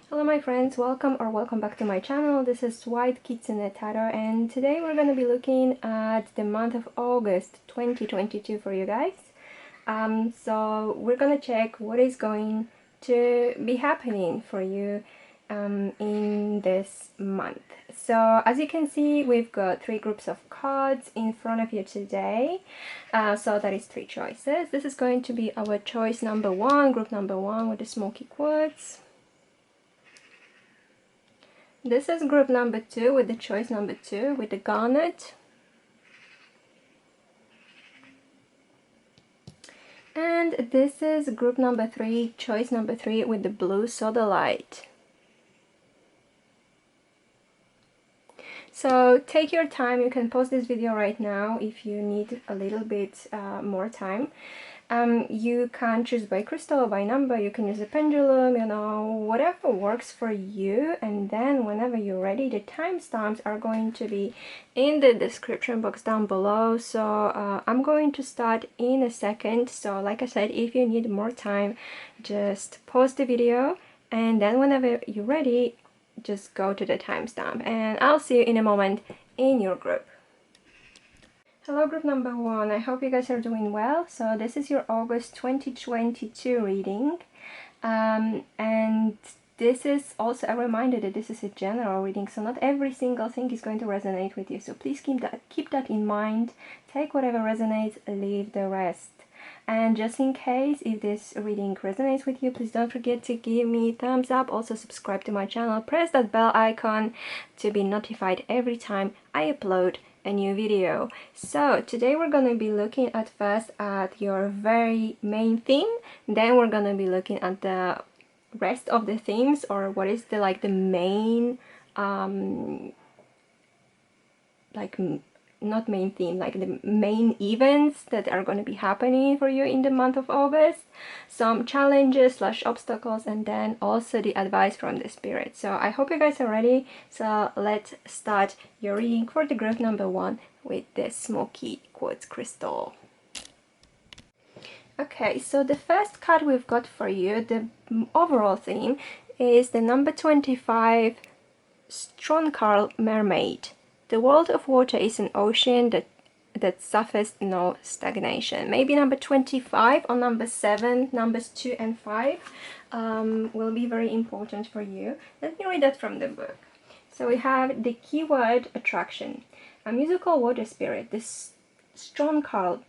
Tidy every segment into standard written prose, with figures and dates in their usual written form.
Hello my friends, welcome back to my channel. This is White Kitsune Tarot, and today we're going to be looking at the month of August 2022 for you guys. So we're going to check what is going to be happening for you in this month. So as you can see, we've got three groups of cards in front of you today. So that is three choices. This is going to be our choice number one, group number one with the smoky quartz. This is group number two with the choice number two with the garnet. And this is group number three, choice number three with the blue sodalite. So take your time, you can pause this video right now if you need a little bit more time. You can choose by crystal or by number, you can use a pendulum, you know, whatever works for you. And then whenever you're ready, the timestamps are going to be in the description box down below. So I'm going to start in a second. So like I said, if you need more time, just pause the video, and then whenever you're ready, just go to the timestamp, and I'll see you in a moment in your group. Hello group number one, I hope you guys are doing well. So this is your August 2022 reading, and this is also a reminder that this is a general reading, so not every single thing is going to resonate with you, so please keep that in mind. Take whatever resonates, leave the rest. And just in case, if this reading resonates with you, please don't forget to give me a thumbs up. Also subscribe to my channel, press that bell icon to be notified every time I upload a new video. So today we're going to be looking at first at your very main theme, then we're going to be looking at the rest of the themes, or what is the main not main theme, like the main events that are going to be happening for you in the month of August, some challenges / obstacles, and then also the advice from the spirit. So I hope you guys are ready. So let's start your reading for the group number one with the smoky quartz crystal. Okay, so the first card we've got for you, the overall theme, is the number 25, Strong Mermaid. The world of water is an ocean that suffers no stagnation. Maybe number 25 or number 7, numbers 2 and 5 will be very important for you. Let me read that from the book. So we have the keyword attraction. A musical water spirit, this strong card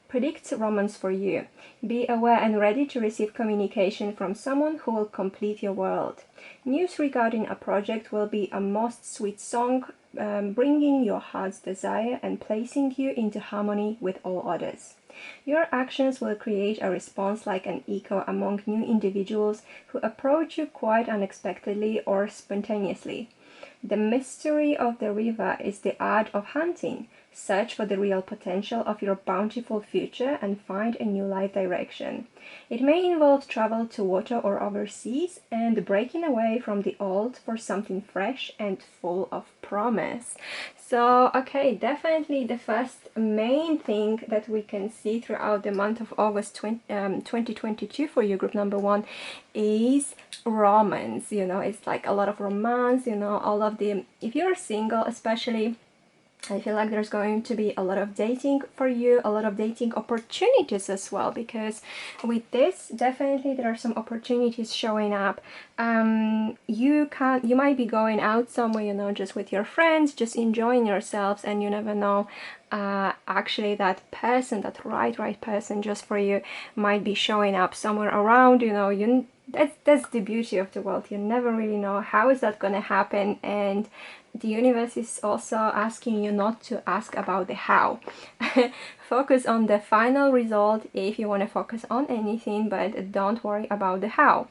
predicts romance for you. Be aware and ready to receive communication from someone who will complete your world. News regarding a project will be a most sweet song, bringing your heart's desire and placing you into harmony with all others. Your actions will create a response like an echo among new individuals who approach you quite unexpectedly or spontaneously. The mystery of the river is the art of hunting. Search for the real potential of your bountiful future and find a new life direction. It may involve travel to water or overseas and breaking away from the old for something fresh and full of promise. So, okay, definitely the first main thing that we can see throughout the month of August 2022 for you, group number one, is romance. You know, it's like a lot of romance, you know, all of the, if you're single especially, I feel like there's going to be a lot of dating for you, a lot of dating opportunities as well, because with this, definitely there are some opportunities showing up. You might be going out somewhere, you know, just with your friends, just enjoying yourselves, and you never know, actually that person, that right person just for you might be showing up somewhere around, you know. That's the beauty of the world. You never really know how is that gonna happen, and the universe is also asking you not to ask about the how. Focus on the final result if you want to focus on anything, but don't worry about the how.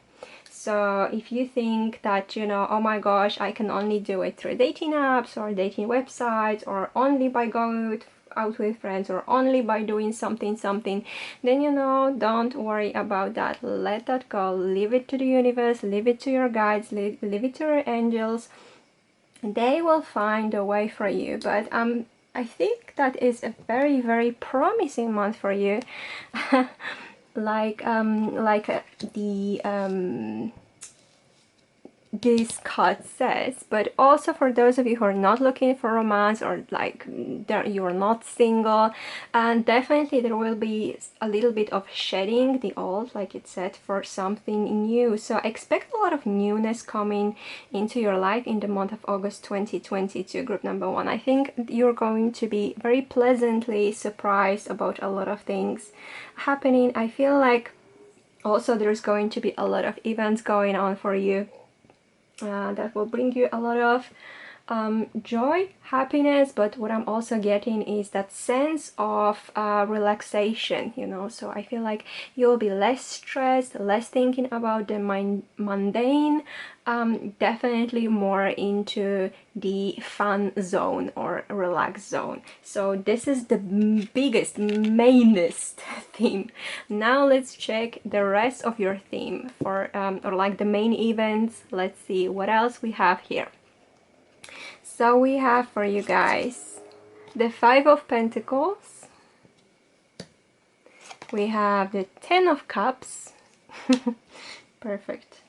So if you think that, you know, oh my gosh, I can only do it through dating apps or dating websites, or only by going out with friends, or only by doing something, then, you know, don't worry about that. Let that go. Leave it to the universe, leave it to your guides, leave it to your angels. They will find a way for you. But I think that is a very promising month for you. this card says, but also for those of you who are not looking for romance, or like you're not single, and definitely there will be a little bit of shedding the old, like it said, for something new. So expect a lot of newness coming into your life in the month of August 2022, group number 1. I think you're going to be very pleasantly surprised about a lot of things happening. I feel like also there's going to be a lot of events going on for you that will bring you a lot of joy, happiness, but what I'm also getting is that sense of relaxation, you know. So I feel like you'll be less stressed, less thinking about the mundane, definitely more into the fun zone or relaxed zone. So this is the biggest, mainest theme. Now let's check the rest of your theme for or like the main events. Let's see what else we have here. So we have for you guys the 5 of Pentacles, we have the 10 of Cups, perfect,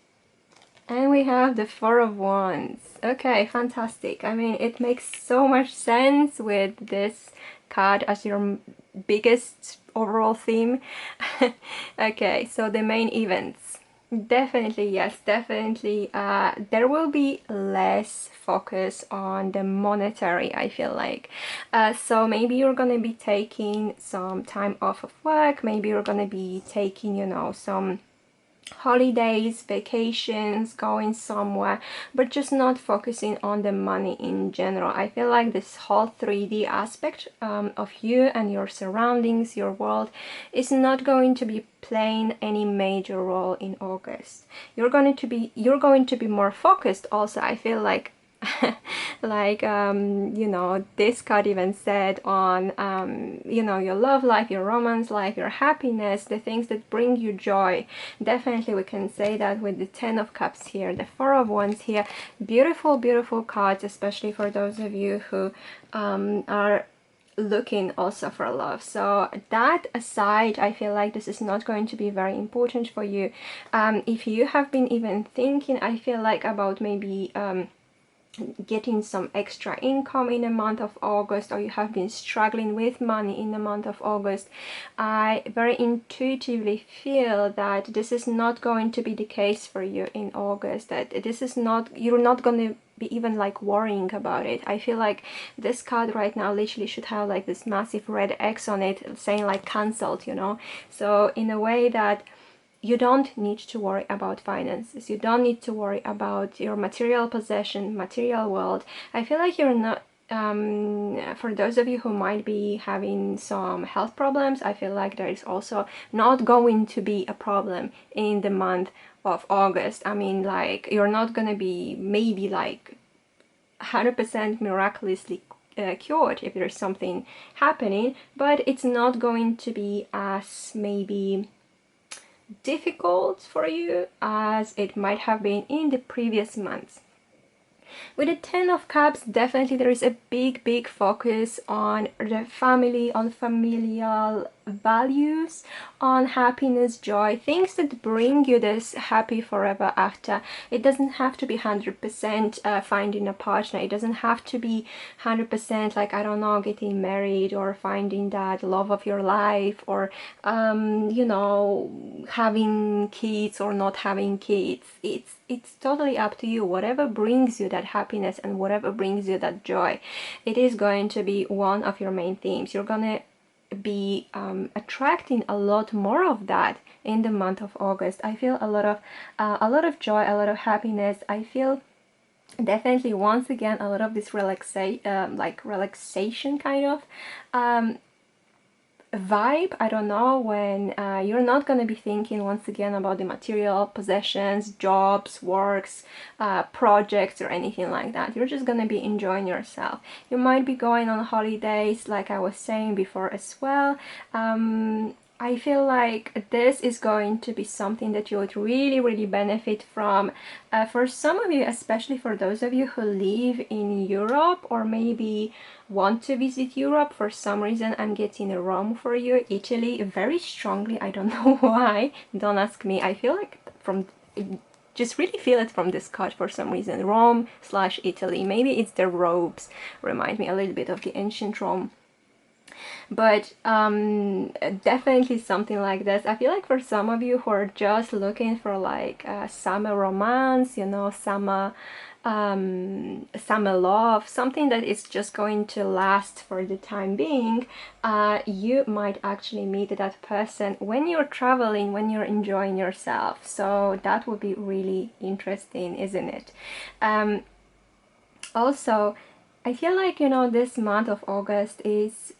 and we have the 4 of Wands. Okay, fantastic. I mean, it makes so much sense with this card as your biggest overall theme. Okay, so the main events. Definitely, yes, definitely. There will be less focus on the monetary, I feel like. So maybe you're gonna be taking some time off of work, maybe you're gonna be taking, you know, some holidays, vacations, going somewhere, but just not focusing on the money in general. I feel like this whole 3D aspect of you and your surroundings, your world, is not going to be playing any major role in August. You're going to be more focused also, I feel like. Like you know, this card even said on you know, your love life, your romance life, your happiness, the things that bring you joy. Definitely we can say that with the 10 of Cups here, the 4 of Wands here. Beautiful, beautiful cards, especially for those of you who are looking also for love. So that aside, I feel like this is not going to be very important for you. If you have been even thinking, I feel like, about maybe getting some extra income in the month of August, or you have been struggling with money in the month of August, I very intuitively feel that this is not going to be the case for you in August, that this is not, you're not going to be even like worrying about it. I feel like this card right now literally should have like this massive red X on it saying like cancelled, you know. So in a way that you don't need to worry about finances, you don't need to worry about your material possession, material world. I feel like you're not, for those of you who might be having some health problems, I feel like there is also not going to be a problem in the month of August. I mean, like, you're not gonna be maybe like 100% miraculously cured if there's something happening, but it's not going to be as maybe difficult for you as it might have been in the previous months. With the 10 of Cups, definitely there is a big focus on the family, on familial values, on happiness, joy, things that bring you this happy forever after. It doesn't have to be 100% finding a partner. It doesn't have to be 100% like, I don't know, getting married or finding that love of your life, or you know, having kids or not having kids. It's totally up to you. Whatever brings you that happiness and whatever brings you that joy, it is going to be one of your main themes. You're gonna be attracting a lot more of that in the month of August. I feel a lot of joy, a lot of happiness. I feel definitely once again a lot of this relaxation kind of vibe. I don't know, when you're not going to be thinking once again about the material possessions, jobs, works, projects, or anything like that. You're just going to be enjoying yourself. You might be going on holidays, like I was saying before as well. I feel like this is going to be something that you would really benefit from. For some of you, especially for those of you who live in Europe or maybe want to visit Europe, for some reason I'm getting Rome for you, Italy very strongly. I don't know why, don't ask me. I feel like from just really feel it from this card for some reason. Rome / Italy. Maybe it's the robes. Remind me a little bit of the ancient Rome. But definitely something like this. I feel like for some of you who are just looking for like summer romance, you know, summer love, something that is just going to last for the time being, you might actually meet that person when you're traveling, when you're enjoying yourself. So that would be really interesting, isn't it? Also, I feel like, you know, this month of August is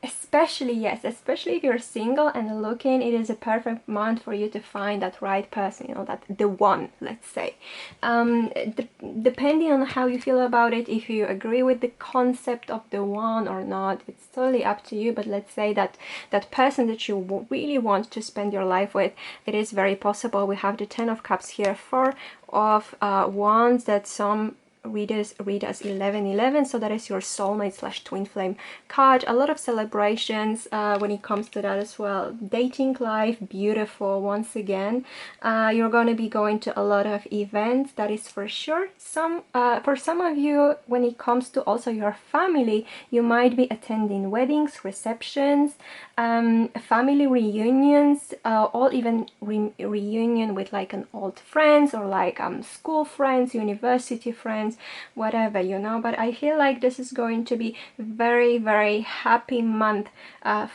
especially if you're single and looking, it is a perfect month for you to find that right person, you know, that the one, let's say. Depending on how you feel about it, if you agree with the concept of the one or not, it's totally up to you. But let's say that that person that you really want to spend your life with, it is very possible. We have the 10 of Cups here, 4 of Wands, that some readers read as 1111, so that is your soulmate / twin flame card. A lot of celebrations when it comes to that as well. Dating life, beautiful. Once again, you're going to be going to a lot of events, that is for sure. For some of you, when it comes to also your family, you might be attending weddings, receptions, family reunions, or even reunion with like an old friends, or like school friends, university friends, whatever, you know. But I feel like this is going to be very, very happy month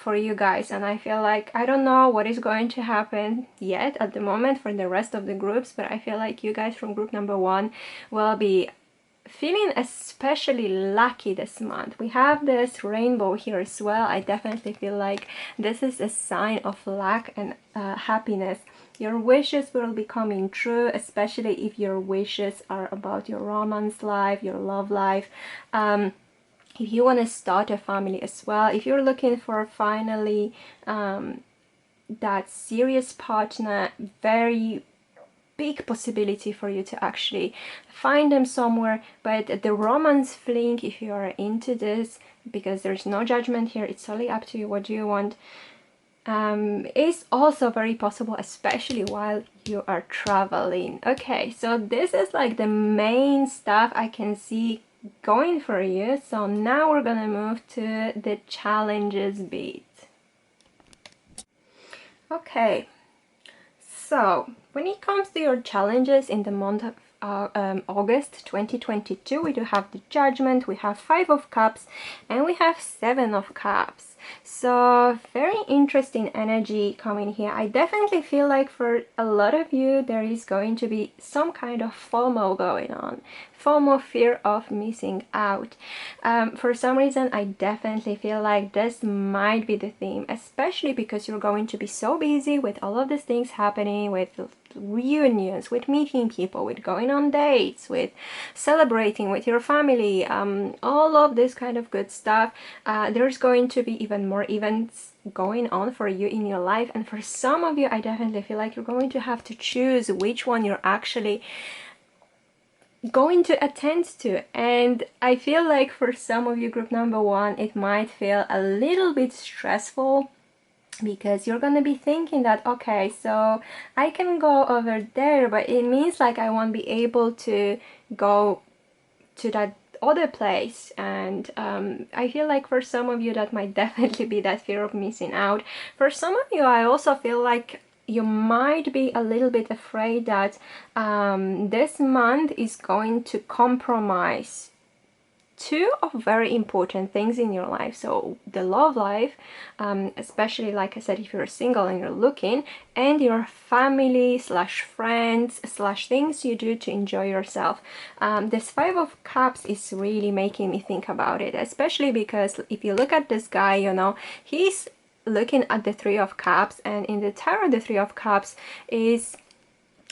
for you guys, and I feel like, I don't know what is going to happen yet at the moment for the rest of the groups, but I feel like you guys from group number 1 will be feeling especially lucky this month. We have this rainbow here as well. I definitely feel like this is a sign of luck and happiness. Your wishes will be coming true, especially if your wishes are about your romance life, your love life. If you want to start a family as well, if you're looking for finally that serious partner, very big possibility for you to actually find them somewhere. But the romance fling, if you are into this, because there's no judgment here, it's totally up to you what you want, is also very possible, especially while you are traveling. Okay, so this is like the main stuff I can see going for you. So now we're gonna move to the challenges bit. Okay, so when it comes to your challenges in the month of August 2022, we do have the Judgment, we have 5 of Cups, and we have 7 of Cups. So very interesting energy coming here. I definitely feel like for a lot of you there is going to be some kind of FOMO going on. FOMO, fear of missing out. For some reason I definitely feel like this might be the theme, especially because you're going to be so busy with all of these things happening, with reunions, with meeting people, with going on dates, with celebrating with your family, all of this kind of good stuff. There's going to be even more events going on for you in your life, and for some of you I definitely feel like you're going to have to choose which one you're actually going to attend to. And I feel like for some of you, group number 1, it might feel a little bit stressful, because you're gonna be thinking that, okay, so I can go over there, but it means like I won't be able to go to that other place. And I feel like for some of you that might definitely be that fear of missing out. For some of you, I also feel like you might be a little bit afraid that this month is going to compromise 2 of very important things in your life. So the love life, especially like I said, if you're single and you're looking, and your family / friends / things you do to enjoy yourself. This 5 of Cups is really making me think about it, especially because if you look at this guy, you know, he's looking at the 3 of Cups, and in the tarot the 3 of Cups is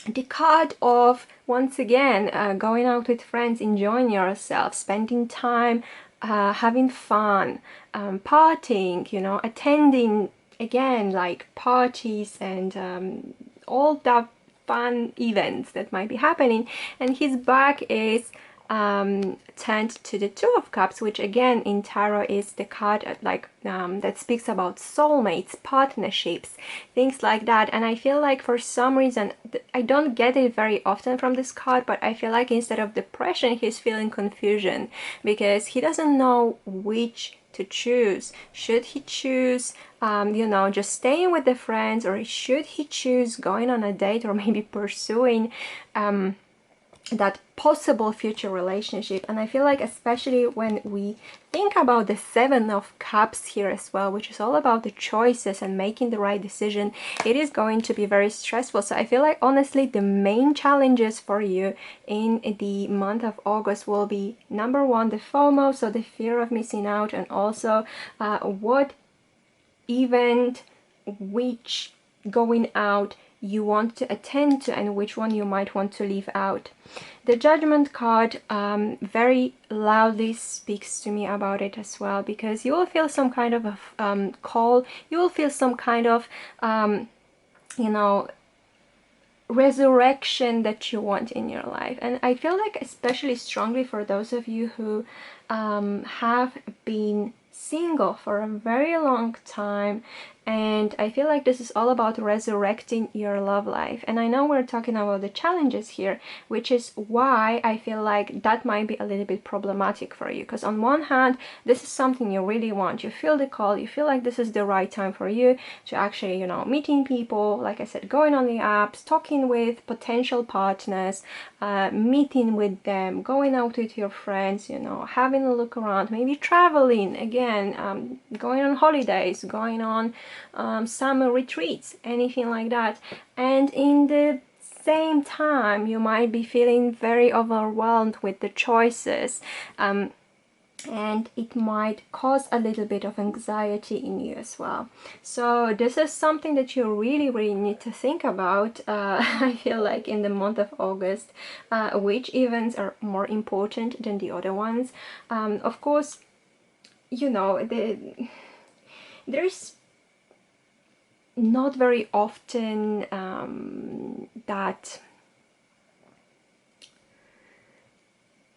the card of, once again, going out with friends, enjoying yourself, spending time, having fun, partying, you know, attending, again, like parties and all the fun events that might be happening. And his back is turned to the Two of Cups, which again in tarot is the card like that speaks about soulmates, partnerships, things like that. And I feel like for some reason, I don't get it very often from this card, but I feel like instead of depression, he's feeling confusion because he doesn't know which to choose. Should he choose you know, just staying with the friends, or should he choose going on a date, or maybe pursuing that possible future relationship? And I feel like especially when we think about the Seven of Cups here as well, which is all about the choices and making the right decision, it is going to be very stressful. So I feel like honestly the main challenges for you in the month of August will be number one, the FOMO, so the fear of missing out, and also what event, which going out you want to attend to, and which one you might want to leave out. The Judgment card very loudly speaks to me about it as well, because you will feel some kind of a call, you will feel some kind of you know, resurrection that you want in your life. And I feel like especially strongly for those of you who have been single for a very long time, and I feel like this is all about resurrecting your love life. And I know we're talking about the challenges here, which is why I feel like that might be a little bit problematic for you, because on one hand this is something you really want, you feel the call, you feel like this is the right time for you to actually, you know, meeting people, like I said, going on the apps, talking with potential partners, meeting with them, going out with your friends, you know, having a look around, maybe traveling again, going on holidays, going on summer retreats, anything like that. And in the same time you might be feeling very overwhelmed with the choices, and it might cause a little bit of anxiety in you as well. So this is something that you really need to think about. I feel like in the month of August, which events are more important than the other ones. Of course, you know, there's not very often that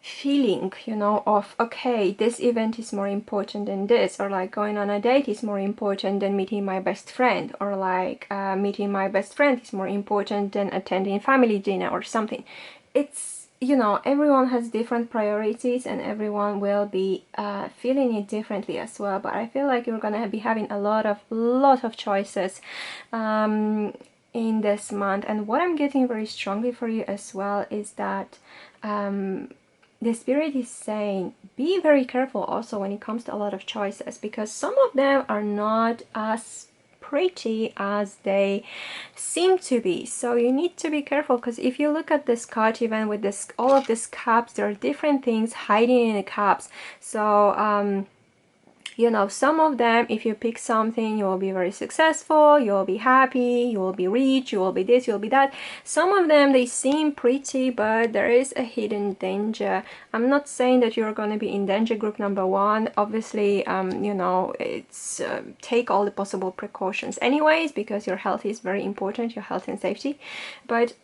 feeling, you know, of okay, this event is more important than this, or like going on a date is more important than meeting my best friend, or like meeting my best friend is more important than attending family dinner or something. It's, you know, everyone has different priorities and everyone will be feeling it differently as well. But I feel like you're gonna be having a lot of choices in this month. And what I'm getting very strongly for you as well is that the spirit is saying be very careful also when it comes to a lot of choices, because some of them are not as pretty as they seem to be. So you need to be careful, because if you look at this card, even with this, all of these cups, there are different things hiding in the cups. So you know, some of them, if you pick something, you will be very successful, you will be happy, you will be rich, you will be this, you will be that. Some of them, they seem pretty, but there is a hidden danger. I'm not saying that you're going to be in danger group number one. Obviously, you know, it's take all the possible precautions anyways, because your health is very important, your health and safety. But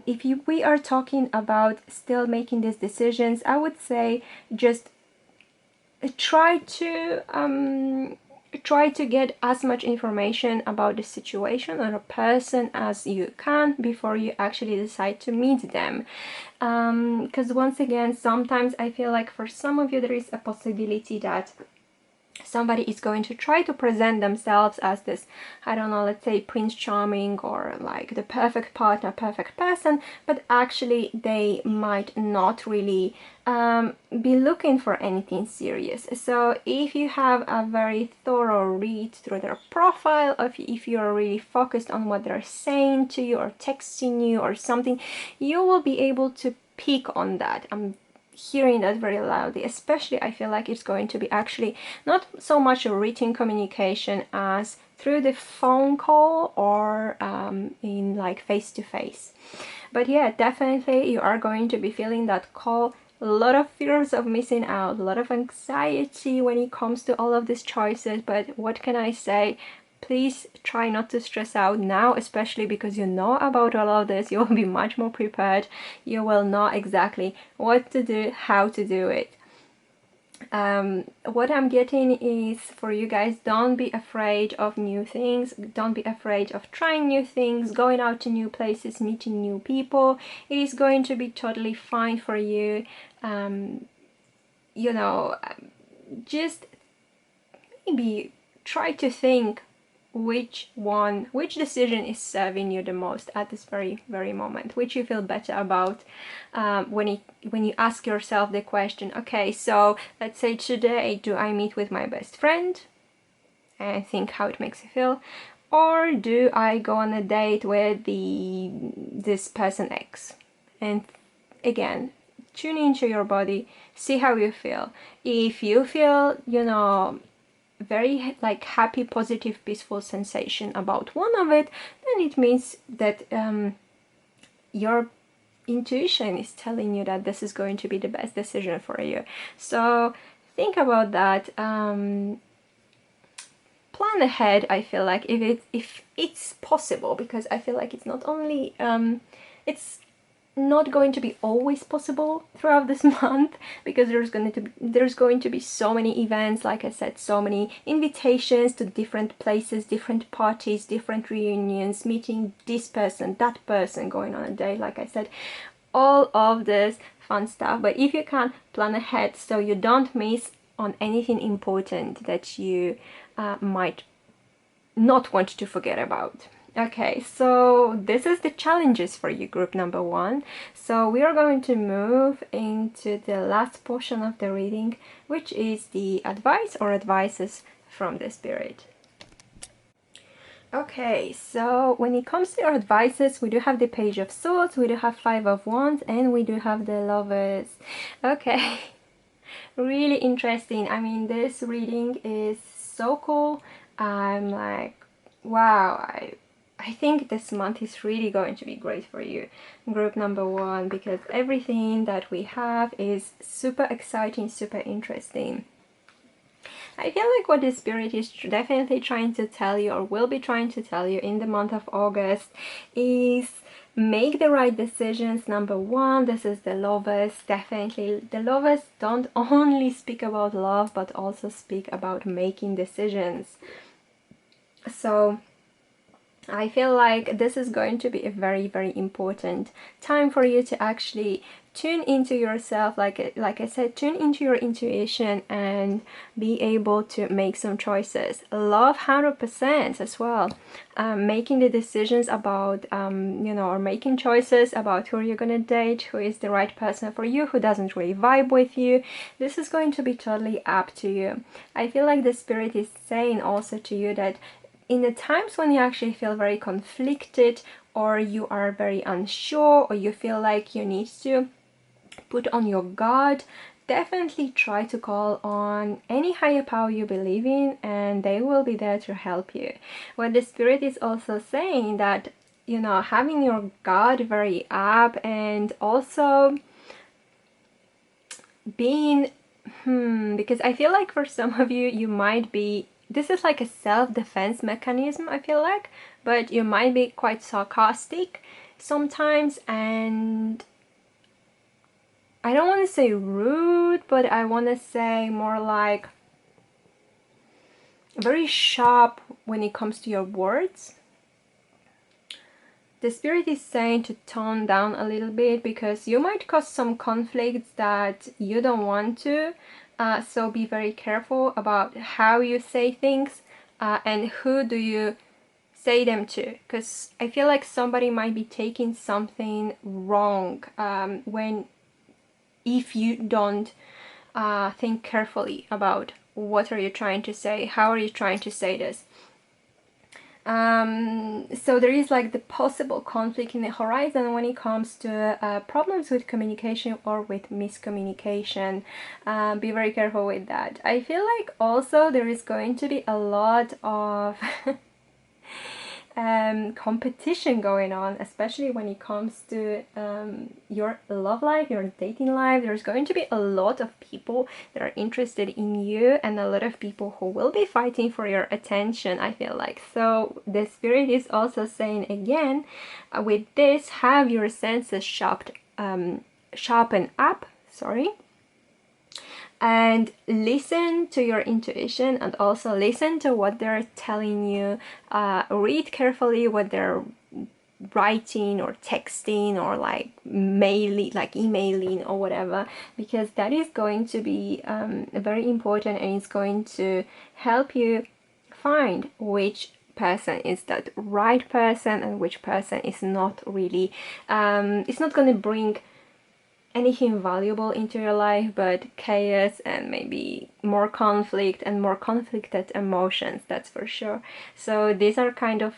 if we are talking about still making these decisions, I would say just try to get as much information about the situation or a person as you can before you actually decide to meet them, because once again, sometimes I feel like for some of you there is a possibility that somebody is going to try to present themselves as this, I don't know, let's say Prince Charming, or like the perfect partner, perfect person, but actually they might not really be looking for anything serious. So if you have a very thorough read through their profile, if you're really focused on what they're saying to you or texting you or something, you will be able to pick on that. I'm hearing that very loudly. Especially I feel like it's going to be actually not so much a written communication as through the phone call or in like face-to-face. But yeah, definitely you are going to be feeling that call. A lot of fears of missing out, a lot of anxiety when it comes to all of these choices. But what can I say? Please try not to stress out now, especially because you know about all of this. You will be much more prepared. You will know exactly what to do, how to do it. What I'm getting is for you guys, don't be afraid of new things. Don't be afraid of trying new things, going out to new places, meeting new people. It is going to be totally fine for you. You know, just maybe try to think which decision is serving you the most at this very moment, which you feel better about. When you ask yourself the question, okay, so let's say today, do I meet with my best friend and think how it makes you feel, or do I go on a date with this person X? And again, tune into your body, see how you feel. If you feel, you know, very like happy, positive, peaceful sensation about one of it, then it means that your intuition is telling you that this is going to be the best decision for you. So think about that. Plan ahead. I feel like if it's possible, because I feel like it's not only it's not going to be always possible throughout this month, because there's going to be so many events, like I said, so many invitations to different places, different parties, different reunions, meeting this person, that person, going on a date, like I said, all of this fun stuff. But if you can plan ahead so you don't miss on anything important that you might not want to forget about. Okay, so this is the challenges for you, group number 1. So we are going to move into the last portion of the reading, which is the advice or advices from the spirit. Okay, so when it comes to your advices, we do have the Page of Swords, we do have 5 of Wands, and we do have the Lovers. Okay, really interesting. I mean, this reading is so cool. I'm like, wow, I think this month is really going to be great for you, group number 1, because everything that we have is super exciting, super interesting. I feel like what the spirit is definitely trying to tell you, or will be trying to tell you in the month of August, is make the right decisions. Number 1, this is the Lovers. Definitely the Lovers don't only speak about love, but also speak about making decisions. So I feel like this is going to be a very important time for you to actually tune into yourself, like I said, tune into your intuition and be able to make some choices. Love 100% as well. Making the decisions about, you know, or making choices about who you're gonna date, who is the right person for you, who doesn't really vibe with you. This is going to be totally up to you. I feel like the spirit is saying also to you that in the times when you actually feel very conflicted, or you are very unsure, or you feel like you need to put on your guard, definitely try to call on any higher power you believe in, and they will be there to help you. What the spirit is also saying, that, you know, having your guard very up, and also being because I feel like for some of you, you might be, this is like a self-defense mechanism, I feel like, but you might be quite sarcastic sometimes, and I don't want to say rude, but I want to say more like very sharp when it comes to your words. The spirit is saying to tone down a little bit, because you might cause some conflicts that you don't want to. So be very careful about how you say things, and who do you say them to, because I feel like somebody might be taking something wrong if you don't think carefully about what are you trying to say, how are you trying to say this. So there is like the possible conflict in the horizon when it comes to problems with communication or with miscommunication. Be very careful with that. I feel like also there is going to be a lot of competition going on, especially when it comes to your love life, your dating life. There's going to be a lot of people that are interested in you, and a lot of people who will be fighting for your attention, I feel like. So the spirit is also saying again, with this, have your senses sharpen up, sorry, and listen to your intuition, and also listen to what they're telling you. Read carefully what they're writing or texting or like emailing or whatever, because that is going to be very important, and it's going to help you find which person is that right person and which person is not really it's not going to bring anything valuable into your life, but chaos and maybe more conflict and more conflicted emotions, that's for sure. So these are kind of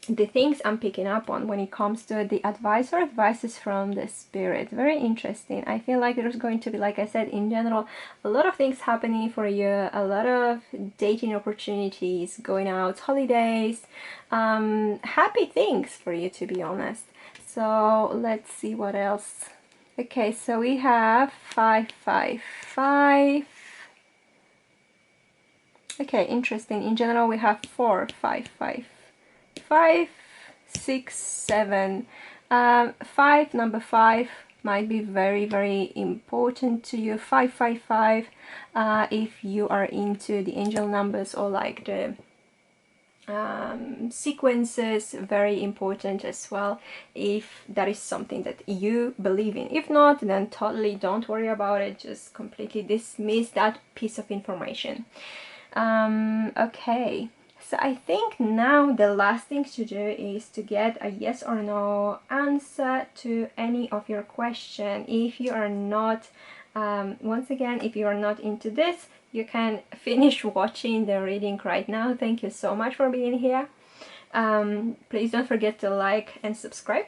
the things I'm picking up on when it comes to the advice or advices from the spirit. Very interesting. I feel like there's going to be, like I said, in general, a lot of things happening for you, a lot of dating opportunities, going out, holidays, happy things for you, to be honest. So let's see what else. Okay, so we have 555. Okay, interesting. In general, we have 4, 5, 5, 5, 6, 7. 5, number 5 might be very, very important to you. 555, if you are into the angel numbers or like the sequences, very important as well, if that is something that you believe in. If not, then totally don't worry about it, just completely dismiss that piece of information. Okay, so I think now the last thing to do is to get a yes or no answer to any of your question. If you are not once again, if you are not into this, you can finish watching the reading right now. Thank you so much for being here. Please don't forget to like and subscribe.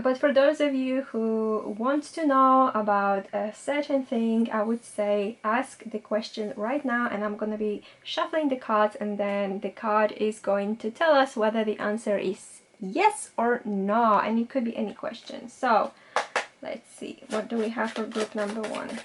But for those of you who want to know about a certain thing, I would say ask the question right now, and I'm going to be shuffling the cards, and then the card is going to tell us whether the answer is yes or no, and it could be any question. So let's see, what do we have for group number 1?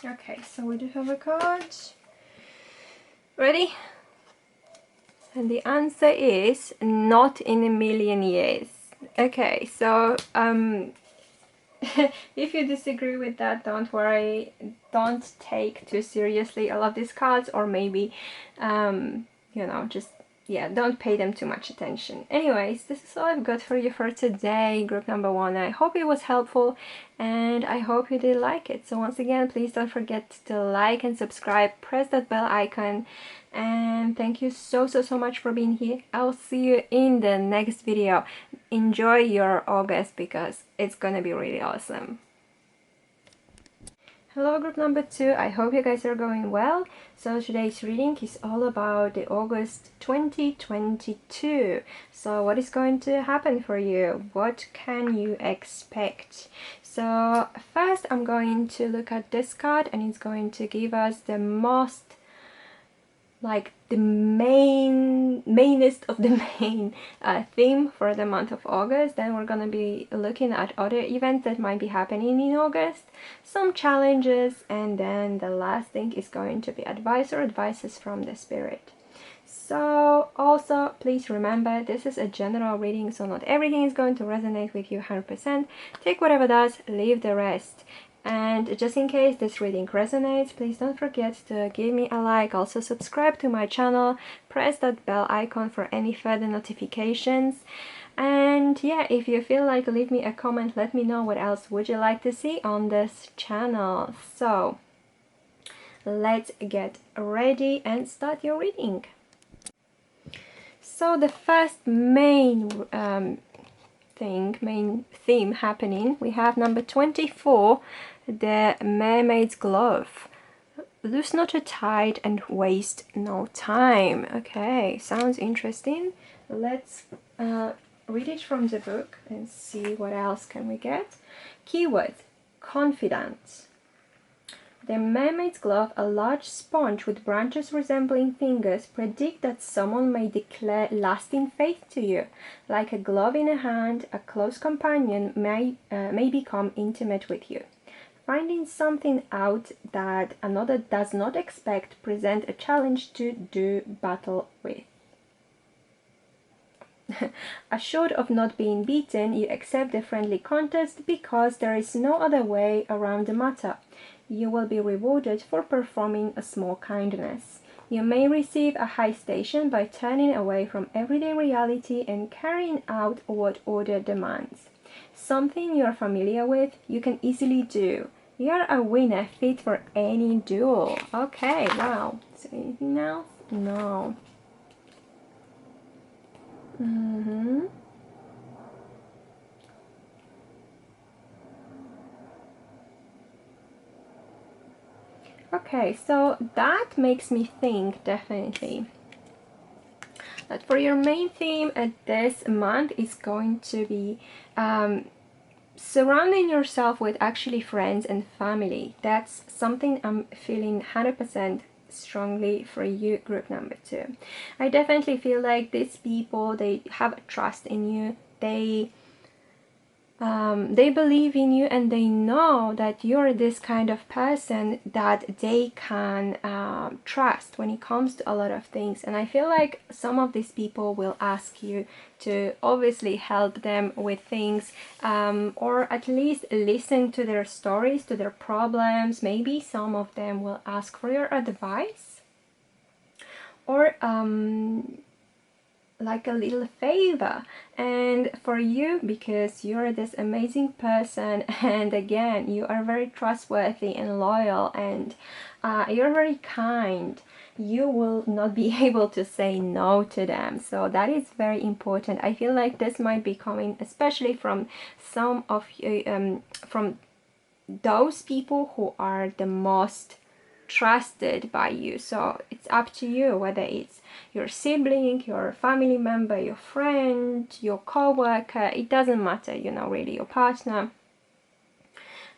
Okay, so we do have a card. Ready? And the answer is not in a million years. Okay, so if you disagree with that, don't worry, don't take too seriously all of these cards, or maybe you know, just yeah, don't pay them too much attention. Anyways, this is all I've got for you for today, group number 1. I hope it was helpful, and I hope you did like it. So once again, please don't forget to like and subscribe, press that bell icon, and thank you so much for being here. I'll see you in the next video. Enjoy your August, because it's gonna be really awesome. Hello group number 2, I hope you guys are going well. So today's reading is all about the August 2022. So what is going to happen for you? What can you expect? So first I'm going to look at this card, and it's going to give us the most, like the mainest of the main theme for the month of August. Then we're gonna be looking at other events that might be happening in August, some challenges, and then the last thing is going to be advice or advices from the spirit. So also please remember, this is a general reading, so not everything is going to resonate with you 100%. Take whatever does, leave the rest. And just in case this reading resonates, please don't forget to give me a like, also subscribe to my channel, press that bell icon for any further notifications. And yeah, if you feel like, leave me a comment, let me know what else would you like to see on this channel. So let's get ready and start your reading. So the first main theme happening, we have number 24, the Mermaid's Glove. Loose not a tide and waste no time. Okay, sounds interesting. Let's read it from the book and see what else can we get. Keyword: confidence. The mermaid's glove, a large sponge with branches resembling fingers, predict that someone may declare lasting faith to you. Like a glove in a hand, a close companion may become intimate with you. Finding something out that another does not expect presents a challenge to do battle with. Assured of not being beaten, you accept the friendly contest because there is no other way around the matter. You will be rewarded for performing a small kindness. You may receive a high station by turning away from everyday reality and carrying out what order demands. Something you are familiar with, you can easily do. You are a winner fit for any duel. Okay, wow. Is there anything else? No. Okay, so that makes me think definitely that for your main theme this month is going to be surrounding yourself with actually friends and family. That's something I'm feeling 100% strongly for you, group number 2. I definitely feel like these people, they have a trust in you. They believe in you, and they know that you're this kind of person that they can trust when it comes to a lot of things. And I feel like some of these people will ask you to obviously help them with things, or at least listen to their stories, to their problems. Maybe some of them will ask for your advice, or like a little favor. And for you, because you're this amazing person, and again, you are very trustworthy and loyal, and you're very kind, you will not be able to say no to them. So that is very important. I feel like this might be coming especially from some of you, from those people who are the most trusted by you. So it's up to you, whether it's your sibling, your family member, your friend, your co-worker. It doesn't matter, you know, really, your partner.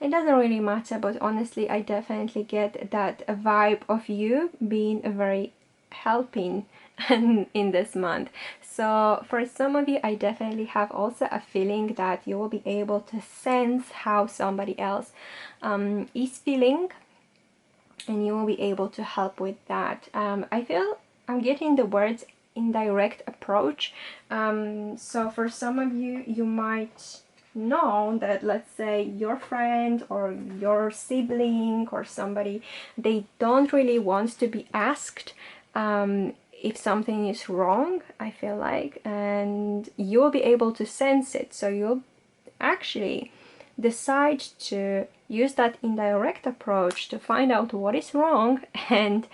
It doesn't really matter, but honestly, I definitely get that vibe of you being very helping in this month. So for some of you, I definitely have also a feeling that you will be able to sense how somebody else is feeling, and you will be able to help with that. I feel I'm getting the words indirect approach. So for some of you, you might know that, let's say, your friend or your sibling or somebody, they don't really want to be asked if something is wrong, I feel like, and you'll be able to sense it. So you'll actually decide to use that indirect approach to find out what is wrong, and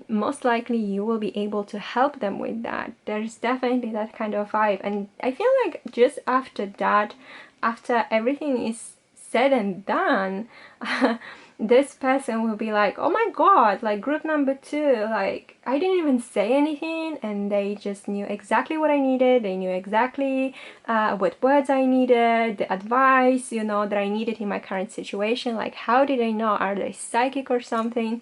most likely you will be able to help them with that. There's definitely that kind of vibe, and I feel like just after that, after everything is said and done, this person will be like, oh my god, like group number 2, like I didn't even say anything and they just knew exactly what I needed. They knew exactly what words I needed, the advice, you know, that I needed in my current situation. Like, how did they know? Are they psychic or something?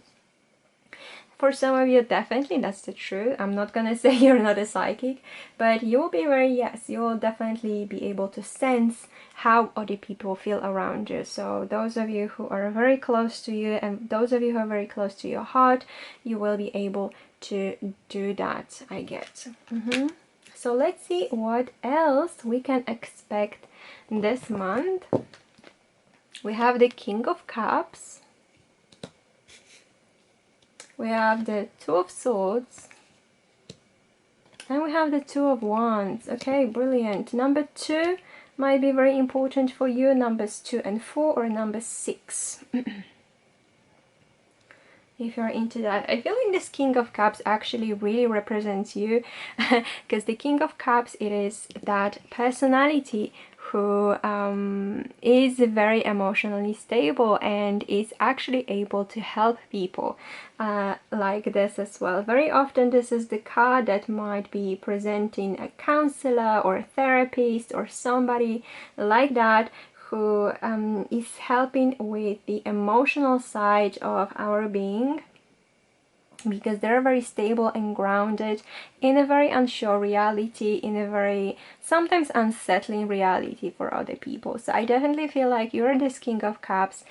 For some of you, definitely that's the truth. I'm not gonna say you're not a psychic, but you will be very, yes, you will definitely be able to sense how other people feel around you. So those of you who are very close to you, and those of you who are very close to your heart, you will be able to do that, I get. So let's see what else we can expect this month We have the King of Cups. We have the Two of Swords. And we have the Two of Wands. Okay, brilliant. Number 2 might be very important for you. Numbers 2 and 4 or number 6. If you're into that. I feel like this King of Cups actually really represents you, because the King of Cups, it is that personality who is very emotionally stable and is actually able to help people like this as well. Very often this is the card that might be presenting a counselor or a therapist or somebody like that, who is helping with the emotional side of our being, because they're very stable and grounded in a very unsure reality, in a very sometimes unsettling reality for other people. So I definitely feel like you're this King of Cups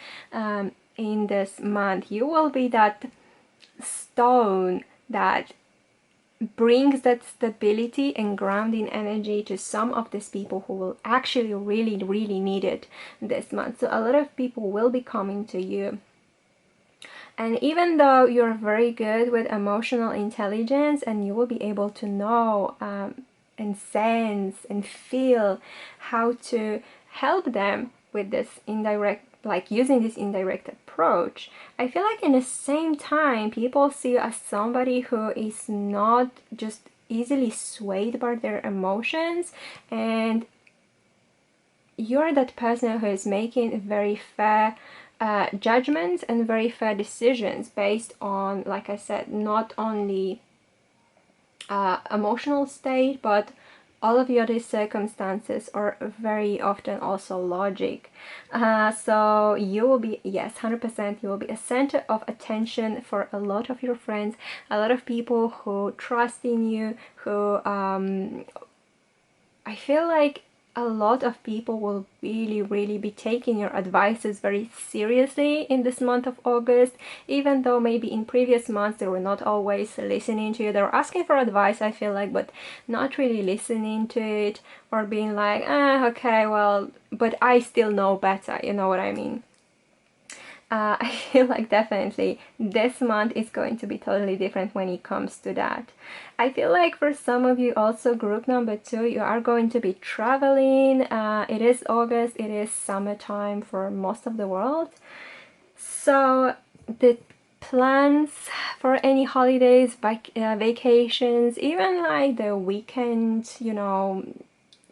in this month. You will be that stone that brings that stability and grounding energy to some of these people who will actually really need it this month. So a lot of people will be coming to you, and even though you're very good with emotional intelligence and you will be able to know and sense and feel how to help them with this indirect, like using this indirect approach, I feel like in the same time people see you as somebody who is not just easily swayed by their emotions, and you're that person who is making very fair judgments and very fair decisions based on, like I said, not only emotional state, but all of the other circumstances are very often also logic. So you will be, yes, 100%, you will be a center of attention for a lot of your friends, a lot of people who trust in you, who I feel like a lot of people will really be taking your advices very seriously in this month of August, even though maybe in previous months they were not always listening to you. They were asking for advice, I feel like, but not really listening to it, or being like, okay, well, but I still know better, you know what I mean? I feel like definitely this month is going to be totally different when it comes to that. I feel like for some of you also, group number 2, you are going to be traveling. It is August, it is summertime for most of the world. So the plans for any holidays, vacations, even like the weekend, you know,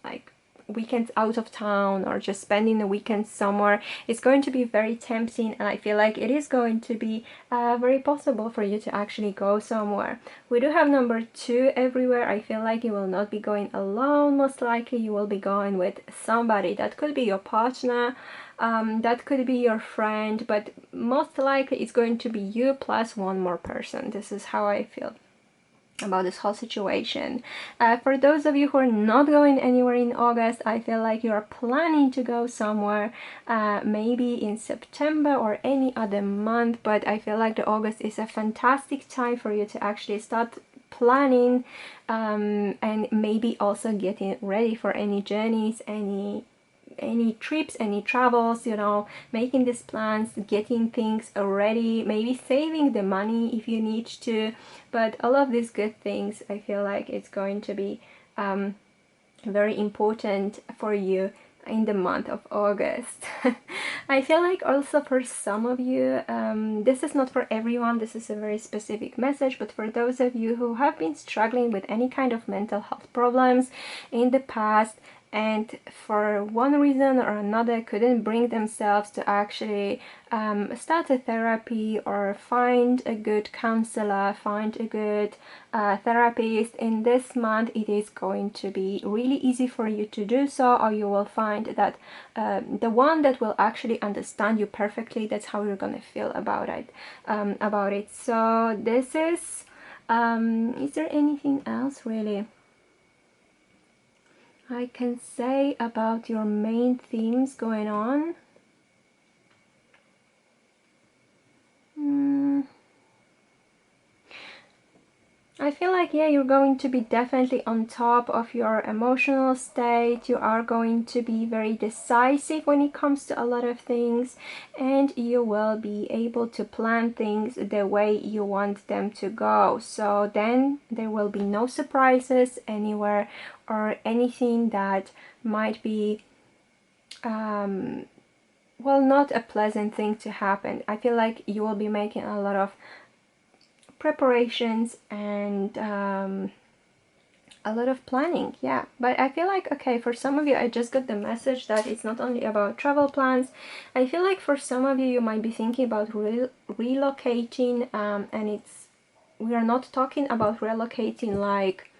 like weekends out of town or just spending the weekend somewhere, it's going to be very tempting, and I feel like it is going to be very possible for you to actually go somewhere. We do have number 2 everywhere. I feel like you will not be going alone. Most likely you will be going with somebody. That could be your partner, that could be your friend, but most likely it's going to be you plus one more person. This is how I feel about this whole situation. For those of you who are not going anywhere in August, I feel like you are planning to go somewhere, maybe in September or any other month, but I feel like the August is a fantastic time for you to actually start planning, and maybe also getting ready for any journeys, any trips, any travels, you know, making these plans, getting things ready, maybe saving the money if you need to. But all of these good things, I feel like it's going to be very important for you in the month of August. I feel like also for some of you, this is not for everyone, this is a very specific message, but for those of you who have been struggling with any kind of mental health problems in the past, and for one reason or another couldn't bring themselves to actually start a therapy or find a good counselor, find a good therapist, in this month it is going to be really easy for you to do so, or you will find that the one that will actually understand you perfectly, that's how you're gonna feel about it. So this is there anything else really I can say about your main themes going on? I feel like, yeah, you're going to be definitely on top of your emotional state. You are going to be very decisive when it comes to a lot of things, and you will be able to plan things the way you want them to go. So then there will be no surprises anywhere or anything that might be well, not a pleasant thing to happen. I feel like you will be making a lot of preparations and a lot of planning, yeah. But I feel like, okay, for some of you, I just got the message that it's not only about travel plans. I feel like for some of you, you might be thinking about relocating, and we are not talking about relocating like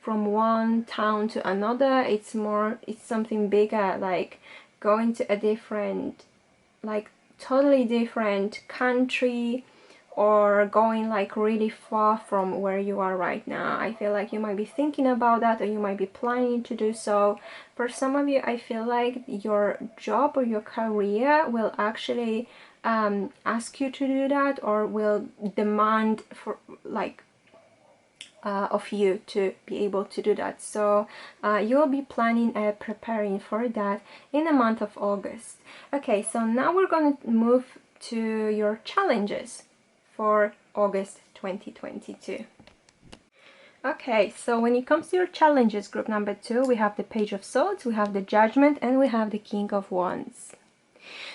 from one town to another. It's something bigger, like going to a different, like totally different country, or going like really far from where you are right now. I feel like you might be thinking about that, or you might be planning to do so. For some of you, I feel like your job or your career will actually ask you to do that, or will demand for like of you to be able to do that. So you'll be planning and preparing for that in the month of August. Okay, so now we're going to move to your challenges for August 2022. Okay, so when it comes to your challenges, group number 2, we have the Page of Swords, we have the Judgment, and we have the King of Wands.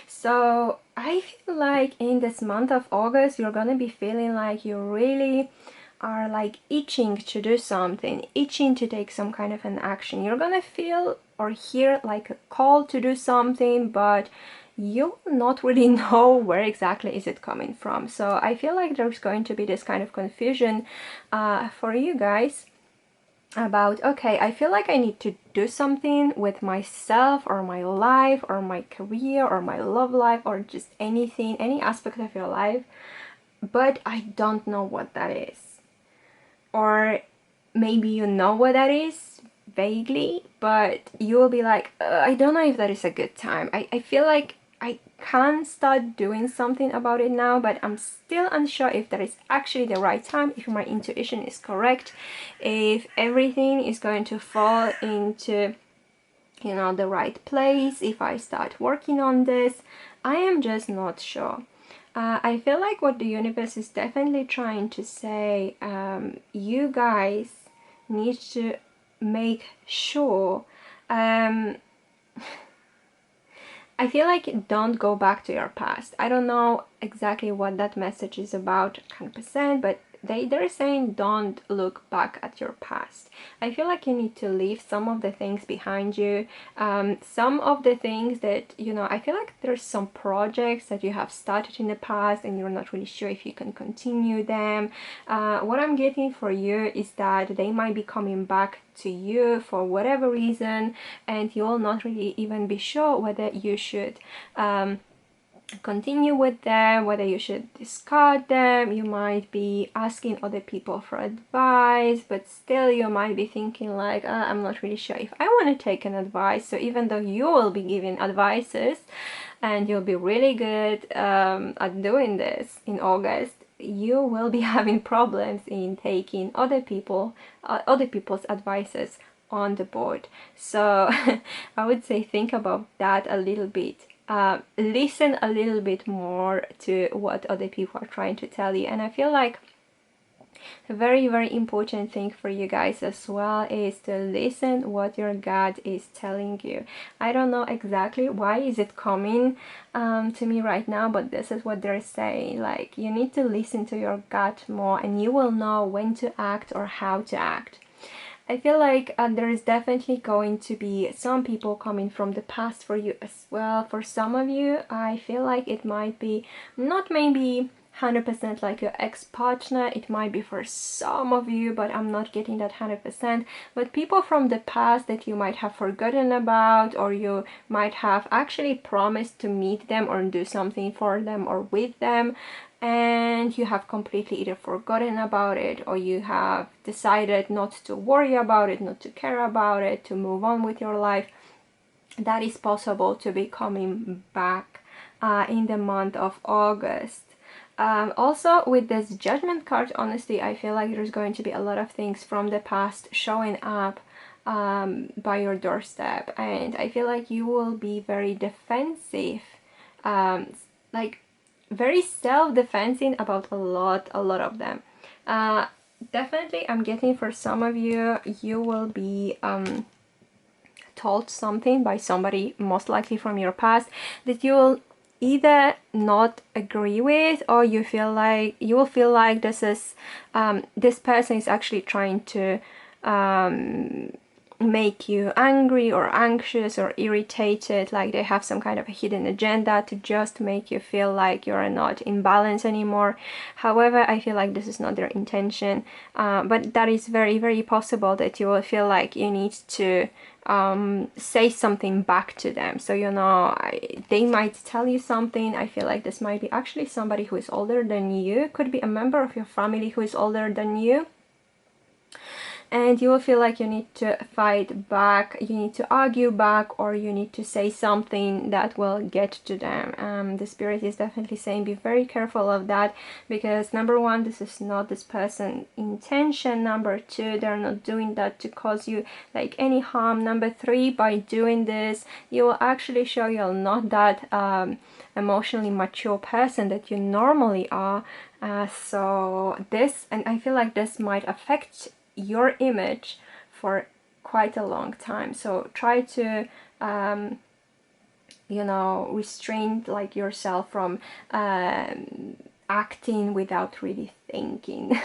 So I feel like in this month of August, you're gonna be feeling like you really are like itching to do something, itching to take some kind of an action. You're gonna feel or hear like a call to do something, but you not really know where exactly is it coming from. So I feel like there's going to be this kind of confusion for you guys about, okay, I feel like I need to do something with myself or my life or my career or my love life or just anything, any aspect of your life, but I don't know what that is. Or maybe you know what that is vaguely, but you will be like, I don't know if that is a good time. I feel like I can start doing something about it now, but I'm still unsure if that is actually the right time, if my intuition is correct, if everything is going to fall into, you know, the right place, if I start working on this. I am just not sure. I feel like what the universe is definitely trying to say, you guys need to make sure, I feel like don't go back to your past. I don't know exactly what that message is about 100%, but they're saying don't look back at your past. I feel like you need to leave some of the things behind you, some of the things that, you know, I feel like there's some projects that you have started in the past and you're not really sure if you can continue them. What I'm getting for you is that they might be coming back to you for whatever reason, and you'll not really even be sure whether you should continue with them, whether you should discard them. You might be asking other people for advice, but still you might be thinking like, I'm not really sure if I want to take an advice. So even though you will be giving advices and you'll be really good at doing this in August, you will be having problems in taking other people's advices on the board. So I would say think about that a little bit. Listen a little bit more to what other people are trying to tell you. And I feel like a very, very important thing for you guys as well is to listen what your gut is telling you. I don't know exactly why is it coming to me right now, but this is what they're saying. Like, you need to listen to your gut more, and you will know when to act or how to act. I feel like there is definitely going to be some people coming from the past for you as well. For some of you, I feel like it might be not maybe 100% like your ex-partner. It might be for some of you, but I'm not getting that 100%. But people from the past that you might have forgotten about, or you might have actually promised to meet them or do something for them or with them, and you have completely either forgotten about it, or you have decided not to worry about it, not to care about it, to move on with your life. That is possible to be coming back in the month of August. Also, with this Judgment card, honestly, I feel like there's going to be a lot of things from the past showing up by your doorstep, and I feel like you will be very defensive, like very self-defensing about a lot of them. Definitely, I'm getting for some of you, you will be told something by somebody, most likely from your past, that you will either not agree with, or you will feel like this is this person is actually trying to make you angry or anxious or irritated, like they have some kind of a hidden agenda to just make you feel like you're not in balance anymore. However, I feel like this is not their intention, but that is very possible that you will feel like you need to say something back to them. So, you know, they might tell you something. I feel like this might be actually somebody who is older than you, could be a member of your family who is older than you, and you will feel like you need to fight back, you need to argue back, or you need to say something that will get to them. The spirit is definitely saying be very careful of that, because number one, this is not this person's intention. Number two, they're not doing that to cause you like any harm. Number three, by doing this, you will actually show you're not that emotionally mature person that you normally are. So this, and I feel like this might affect your image for quite a long time. So try to you know, restrain like yourself from acting without really thinking.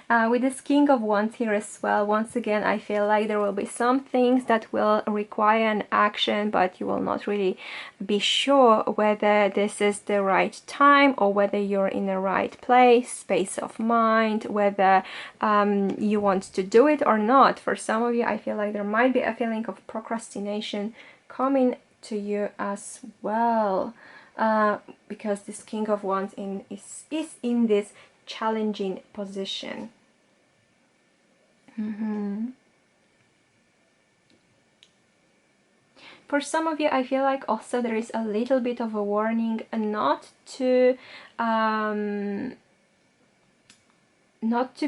With this King of Wands here as well, once again, I feel like there will be some things that will require an action, but you will not really be sure whether this is the right time or whether you're in the right place, space of mind, whether you want to do it or not. For some of you, I feel like there might be a feeling of procrastination coming to you as well, because this King of Wands is in this challenging position. For some of you, I feel like also there is a little bit of a warning not to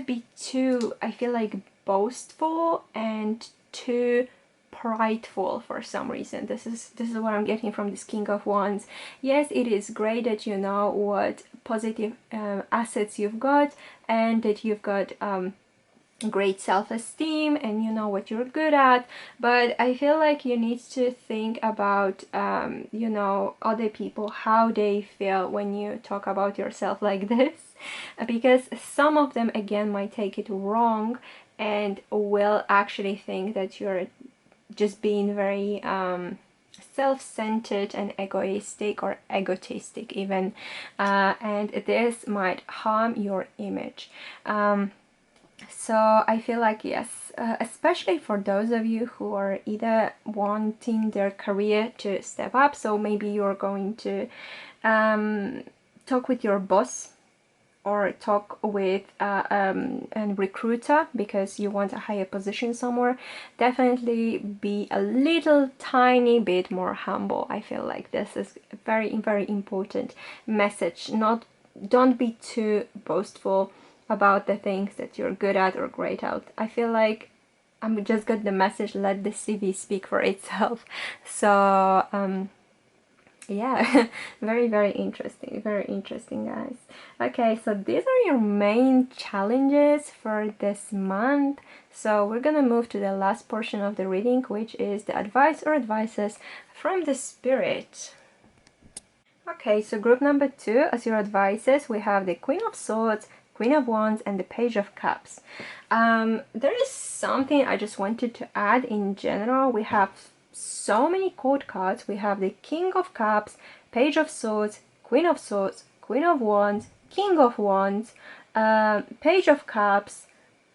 be too, I feel like, boastful and too prideful for some reason. This is what I'm getting from this King of Wands. Yes, it is great that you know what positive assets you've got, and that you've got great self-esteem, and you know what you're good at, but I feel like you need to think about you know, other people, how they feel when you talk about yourself like this, because some of them again might take it wrong and will actually think that you're just being very self-centered and egoistic, or egotistic even, and this might harm your image. So I feel like, yes, especially for those of you who are either wanting their career to step up, so maybe you're going to talk with your boss, or talk with a recruiter because you want a higher position somewhere. Definitely be a little tiny bit more humble. I feel like this is a very important message. Don't be too boastful about the things that you're good at or great at. I feel like I'm just got the message, let the CV speak for itself. So yeah, very interesting, guys. Okay, so these are your main challenges for this month. So we're gonna move to the last portion of the reading, which is the advice or advices from the spirit. Okay, so group number 2, as your advices, we have the Queen of Swords, Queen of Wands, and the Page of Cups. There is something I just wanted to add in general. We have so many court cards. We have the King of Cups, Page of Swords, Queen of Wands, King of Wands, Page of Cups.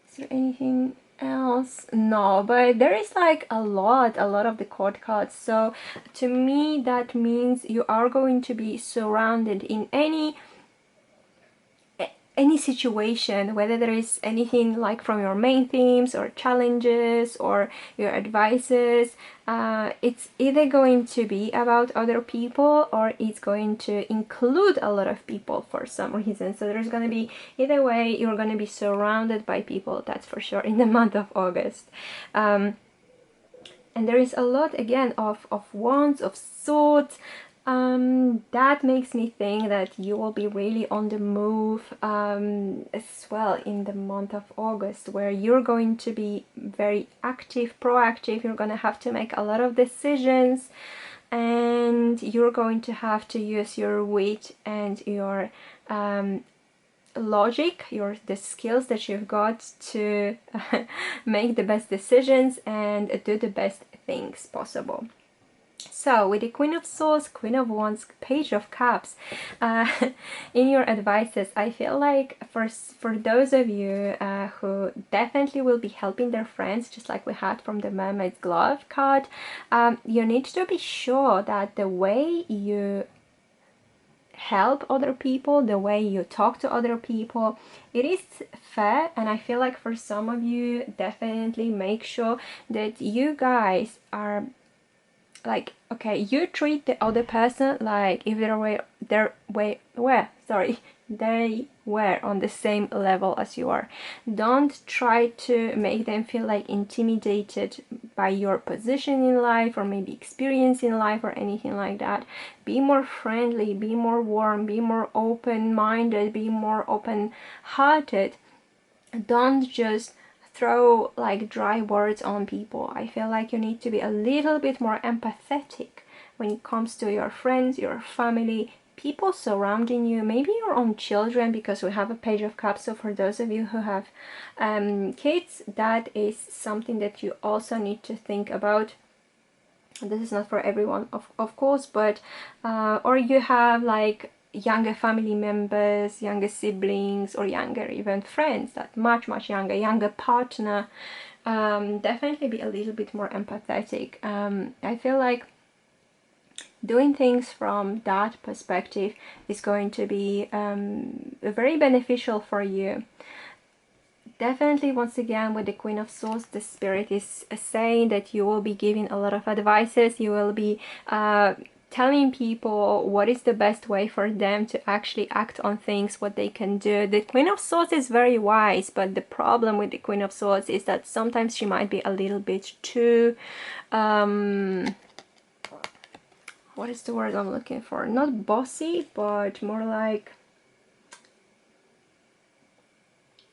Is there anything else? No, but there is like a lot of the court cards. So to me, that means you are going to be surrounded in any situation, whether there is anything like from your main themes or challenges or your advices, it's either going to be about other people or it's going to include a lot of people for some reason. So there's going to be, either way, you're going to be surrounded by people, that's for sure, in the month of August. And there is a lot again of wands, of swords. That makes me think that you will be really on the move as well in the month of August, where you're going to be very active, proactive. You're going to have to make a lot of decisions, and you're going to have to use your wit and your logic, the skills that you've got to make the best decisions and do the best things possible. So with the Queen of Swords, Queen of Wands, Page of Cups, in your advices, I feel like for those of you who definitely will be helping their friends, just like we had from the Mermaid's Glove card, you need to be sure that the way you help other people, the way you talk to other people, it is fair. And I feel like for some of you, definitely make sure that you guys are like, okay, you treat the other person like if they were on the same level as you are. Don't try to make them feel like intimidated by your position in life or maybe experience in life or anything like that. Be more friendly, be more warm, be more open-minded, be more open-hearted. Don't just throw like dry words on people. I feel like you need to be a little bit more empathetic when it comes to your friends, your family, people surrounding you, maybe your own children, because we have a Page of Cups. So for those of you who have kids, that is something that you also need to think about. This is not for everyone, of course, but or you have like younger family members, younger siblings, or younger even friends, that much younger partner. Definitely be a little bit more empathetic. I feel like doing things from that perspective is going to be very beneficial for you. Definitely, once again, with the Queen of Swords, the Spirit is saying that you will be giving a lot of advices. You will be telling people what is the best way for them to actually act on things, what they can do. The Queen of Swords is very wise, but the problem with the Queen of Swords is that sometimes she might be a little bit too what is the word I'm looking for? Not bossy, but more like,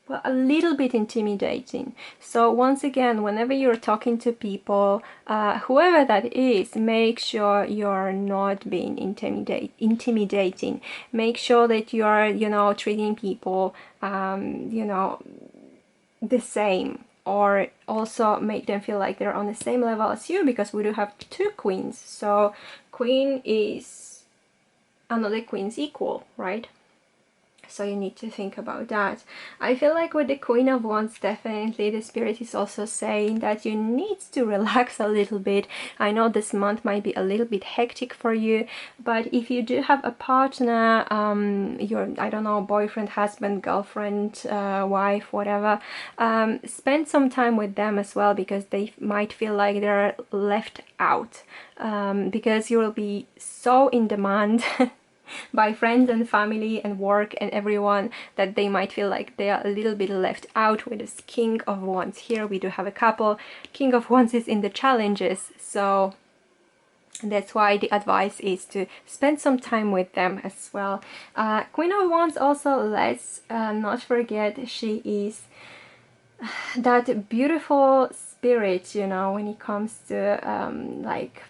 well, a little bit intimidating. So once again, whenever you're talking to people, whoever that is, make sure you're not being intimidating. Make sure that you are, you know, treating people, you know, the same, or also make them feel like they're on the same level as you, because we do have two queens. So queen is another queen's equal, right? So you need to think about that. I feel like with the Queen of Wands, definitely the Spirit is also saying that you need to relax a little bit. I know this month might be a little bit hectic for you, but if you do have a partner, your, I don't know, boyfriend, husband, girlfriend, wife, whatever, spend some time with them as well, because they might feel like they're left out, because you will be so in demand by friends and family and work and everyone, that they might feel like they are a little bit left out with this King of Wands. Here we do have a couple. King of Wands is in the challenges, so that's why the advice is to spend some time with them as well. Queen of Wands also, let's not forget, she is that beautiful spirit, you know, when it comes to like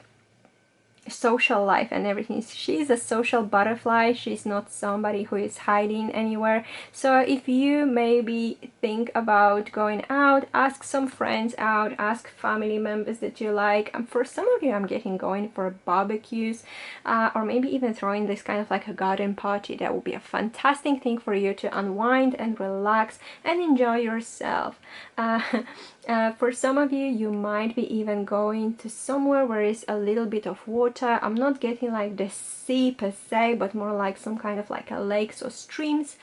social life and everything. She's a social butterfly. She's not somebody who is hiding anywhere. So if you maybe think about going out, ask some friends out, ask family members that you like. And for some of you, I'm getting going for barbecues, or maybe even throwing this kind of like a garden party. That would be a fantastic thing for you to unwind and relax and enjoy yourself. For some of you, you might be even going to somewhere where is a little bit of water. I'm not getting like the sea per se, but more like some kind of like a lakes or streams.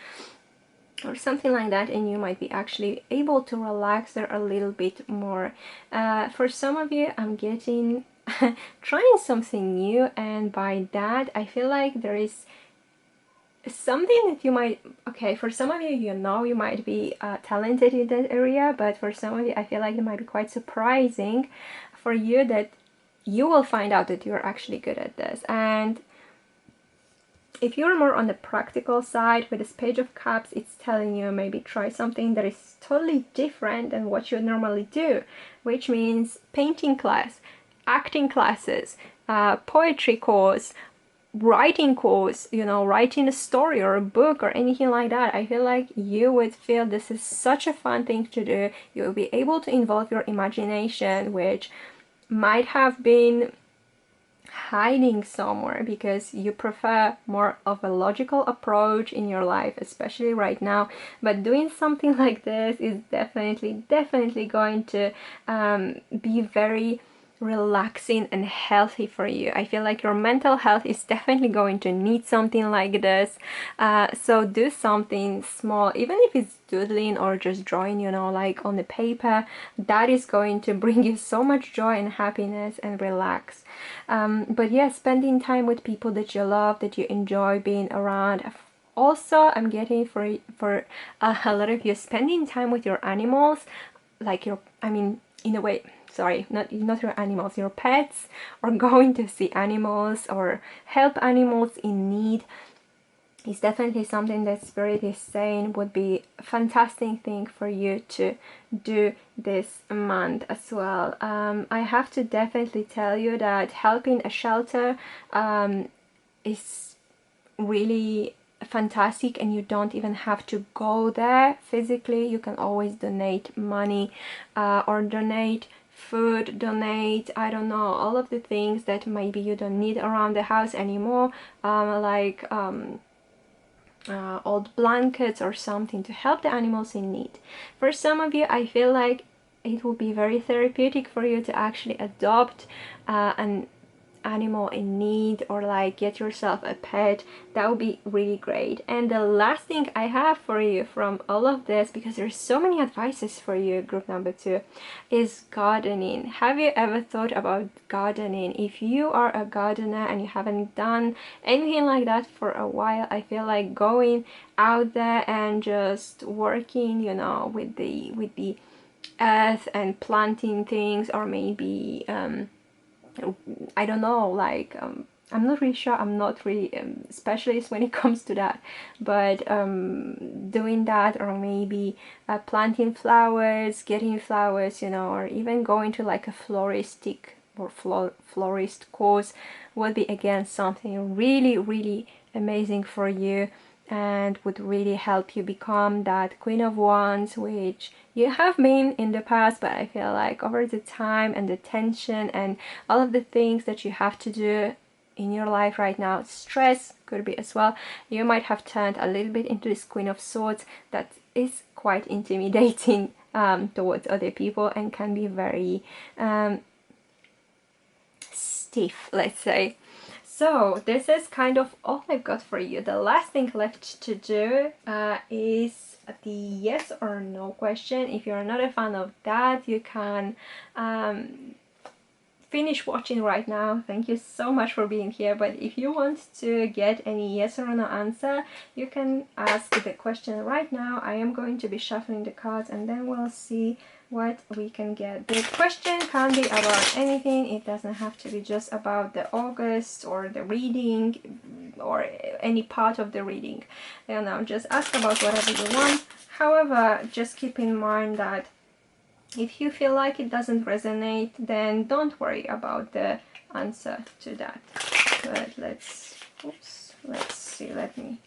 or something like that, and you might be actually able to relax there a little bit more. For some of you, I'm getting trying something new, and by that I feel like there is something that you might, okay, for some of you, you know, you might be talented in that area, but for some of you, I feel like it might be quite surprising for you that you will find out that you're actually good at this. And if you're more on the practical side with this Page of Cups, it's telling you maybe try something that is totally different than what you normally do, which means painting class, acting classes, poetry course, writing course, you know, writing a story or a book or anything like that. I feel like you would feel this is such a fun thing to do. You will be able to involve your imagination, which might have been hiding somewhere because you prefer more of a logical approach in your life, especially right now. But doing something like this is definitely going to be very relaxing and healthy for you. I feel like your mental health is definitely going to need something like this. So do something small, even if it's doodling or just drawing, you know, like on the paper. That is going to bring you so much joy and happiness and relax. But yeah, spending time with people that you love, that you enjoy being around. Also, I'm getting for a lot of you, spending time with your animals, like your, I mean, in a way, sorry, not your animals, your pets, or going to see animals or help animals in need is definitely something that Spirit is saying would be a fantastic thing for you to do this month as well. I have to definitely tell you that helping a shelter is really fantastic, and you don't even have to go there physically. You can always donate money or donate food, donate, I don't know, all of the things that maybe you don't need around the house anymore, like old blankets or something to help the animals in need. For some of you, I feel like it will be very therapeutic for you to actually adopt an animal in need, or like get yourself a pet. That would be really great. And the last thing I have for you from all of this, because there's so many advices for you, group number 2, is gardening. Have you ever thought about gardening? If you are a gardener and you haven't done anything like that for a while, I feel like going out there and just working, you know, with the earth and planting things, or maybe I don't know, like I'm not really sure, I'm not really specialist when it comes to that, but doing that, or maybe planting flowers, getting flowers, you know, or even going to like a floristic or florist course would be again something really amazing for you, and would really help you become that Queen of Wands, which you have been in the past. But I feel like over the time and the tension and all of the things that you have to do in your life right now, stress could be as well, you might have turned a little bit into this Queen of Swords that is quite intimidating towards other people, and can be very stiff, let's say. So this is kind of all I've got for you. The last thing left to do is the yes or no question. If you're not a fan of that, you can finish watching right now. Thank you so much for being here. But if you want to get any yes or no answer, you can ask the question right now. I am going to be shuffling the cards, and then we'll see what we can get. The question can be about anything. It doesn't have to be just about the August or the reading or any part of the reading. You know, just ask about whatever you want. However, just keep in mind that if you feel like it doesn't resonate, then don't worry about the answer to that. But let's see, let me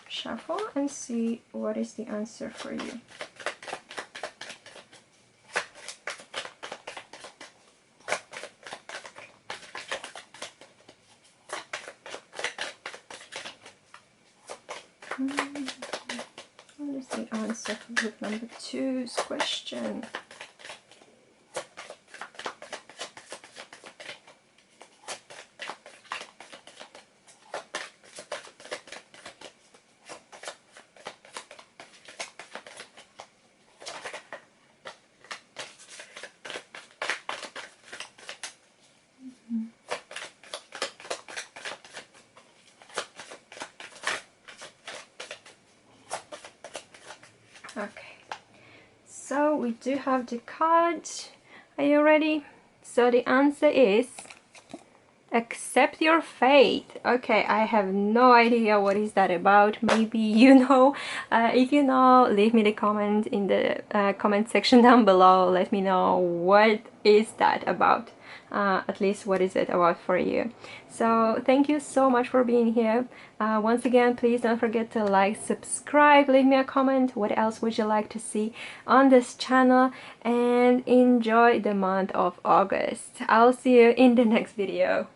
shuffle and see what is the answer for you. What is the answer for group number 2's question? so we do have the card. Are you ready? So the answer is accept your fate. Okay, I have no idea what is that about. Maybe you know. If you know, leave me the comment in the comment section down below. Let me know what is that about. At least what is it about for you. So thank you so much for being here. Once again, please don't forget to like, subscribe, leave me a comment. What else would you like to see on this channel? And enjoy the month of August. I'll see you in the next video.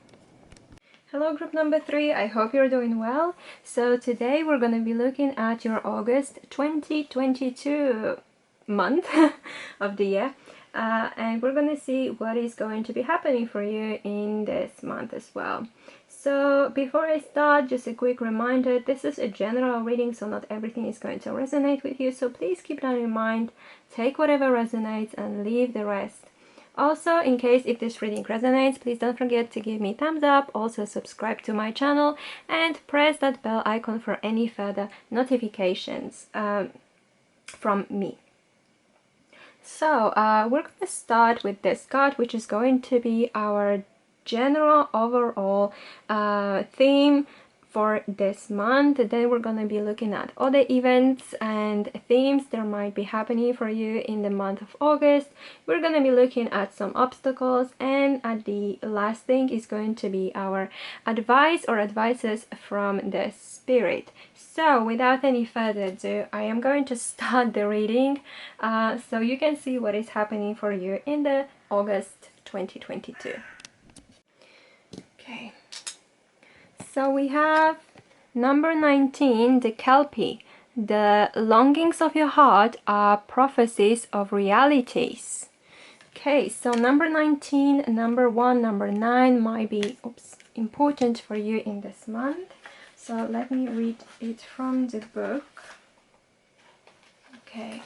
Hello group number 3, I hope you're doing well. So today we're going to be looking at your August 2022 month of the year, and we're going to see what is going to be happening for you in this month as well. So before I start, just a quick reminder, this is a general reading, so not everything is going to resonate with you, so please keep that in mind. Take whatever resonates and leave the rest. Also, in case if this reading resonates, please don't forget to give me thumbs up, also subscribe to my channel and press that bell icon for any further notifications from me. So we're going to start with this card, which is going to be our general overall theme for this month. Then we're going to be looking at other events and themes that might be happening for you in the month of August. We're going to be looking at some obstacles, and at the last thing is going to be our advice or advices from the spirit. So without any further ado, I am going to start the reading so you can see what is happening for you in the August 2022. Okay. So we have number 19, the Kelpie. The longings of your heart are prophecies of realities. Okay, so number 19, number 1, number 9 might be important for you in this month. So let me read it from the book. Okay,